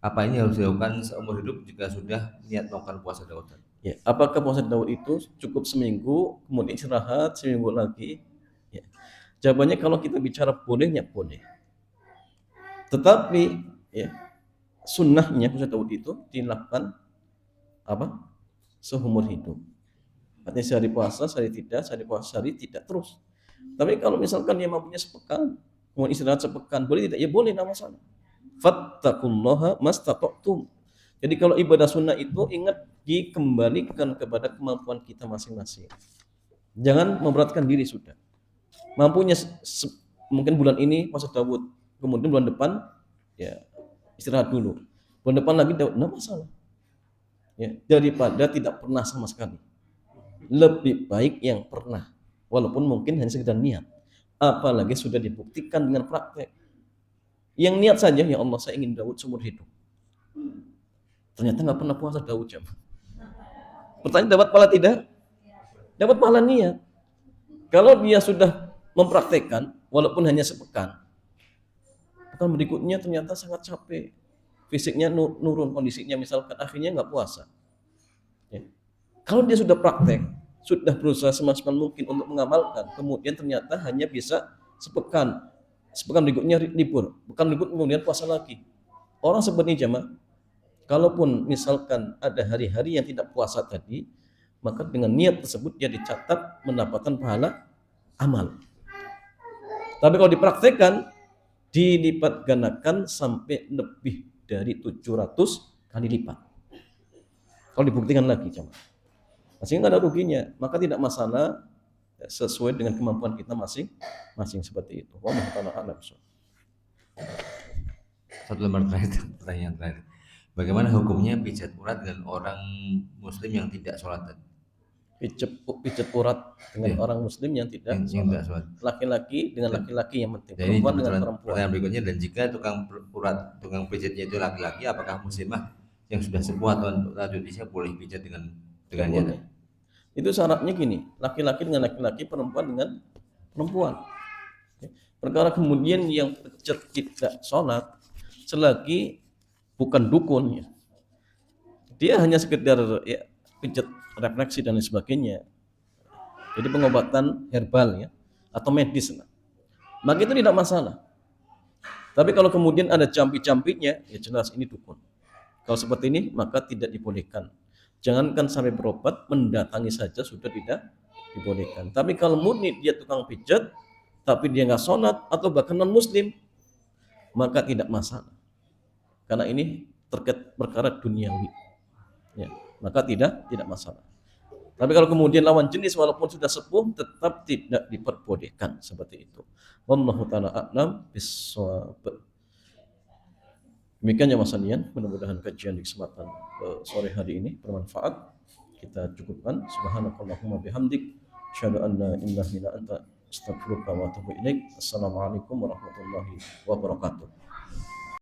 Speaker 2: Apa ini harus dilakukan seumur hidup jika sudah niat melakukan puasa Daud?
Speaker 1: Ya, apakah puasa Daud itu cukup seminggu kemudian istirahat seminggu lagi? Ya. Jawabannya kalau kita bicara bolehnya boleh. Tetapi ya, sunnahnya puasa Daud itu dilakukan apa? Seumur hidup. Artinya sehari puasa, sehari tidak, sehari puasa, sehari tidak terus. Tapi kalau misalkan dia mampunya sepekan, kemudian istirahat sepekan, boleh tidak? Ya boleh, tidak masalah. Fattaqullaha mastata'tum. Jadi kalau ibadah sunnah itu ingat dikembalikan kepada kemampuan kita masing-masing. Jangan memberatkan diri sudah. Mampunya mungkin bulan ini puasa Daud, kemudian bulan depan ya istirahat dulu. Bulan depan lagi Daud, enggak masalah. Ya, daripada tidak pernah sama sekali. Lebih baik yang pernah, walaupun mungkin hanya sekedar niat. Apalagi sudah dibuktikan dengan praktek. Yang niat saja, ya Allah saya ingin Daud seumur hidup. Ternyata nggak pernah puasa Daud jam. Pertanyaan dapat pahala tidak? Dapat pahala niat. Kalau dia sudah mempraktekkan, walaupun hanya sepekan, pekan berikutnya ternyata sangat capek, fisiknya nurun kondisinya, misalkan akhirnya nggak puasa. Ya. Kalau dia sudah praktek, sudah berusaha semaksimal mungkin untuk mengamalkan, kemudian ternyata hanya bisa sepekan berikutnya libur, pekan berikutnya kemudian puasa lagi. Orang seperti jamaah, kalaupun misalkan ada hari-hari yang tidak puasa tadi, maka dengan niat tersebut dia dicatat mendapatkan pahala amal. Tapi kalau dipraktekkan, dilipat gandakan sampai lebih dari 700 kali lipat. Kalau dibuktikan lagi, sehingga nggak ada ruginya, maka tidak masalah sesuai dengan kemampuan kita masing-masing seperti itu. Wallahu ta'ala a'lam.
Speaker 2: Satu lembar terakhir, pertanyaan terakhir. Bagaimana hukumnya pijat urat dengan orang muslim yang tidak sholat?
Speaker 1: Pijat urat dengan orang muslim yang tidak sholat. Laki-laki dengan laki-laki yang penting. Perempuan dengan perempuan.
Speaker 2: Pertanyaan berikutnya, dan jika tukang pijatnya itu laki-laki, apakah muslimah yang sudah sepuh atau lanjut usia boleh pijat dengannya?
Speaker 1: Itu syaratnya gini, laki-laki dengan laki-laki, perempuan dengan perempuan. Perkara kemudian yang pijat tidak sholat, selagi bukan dukun, ya, dia hanya sekedar ya, pijat refleksi dan lain sebagainya. Jadi pengobatan herbal ya atau medis, maka itu tidak masalah. Tapi kalau kemudian ada campi-campinya, ya jelas ini dukun. Kalau seperti ini maka tidak dibolehkan. Jangankan sampai berobat, mendatangi saja sudah tidak dibolehkan. Tapi kalau murni dia tukang pijat, tapi dia nggak sholat atau bahkan non muslim, maka tidak masalah. Karena ini terkait perkara duniawi, ya, maka tidak masalah. Tapi kalau kemudian lawan jenis walaupun sudah sepuh, tetap tidak diperbolehkan seperti itu. Wallahu ta'ala a'lam bissawab. Demikian ya Mas Anian, mudah-mudahan kajian di kesempatan sore hari ini bermanfaat. Kita cukupkan. Subhanakallahumma bihamdik, asyhadu an la ilaha illa anta, astaghfiruka wa atubu ilaik. Assalamualaikum warahmatullahi wabarakatuh.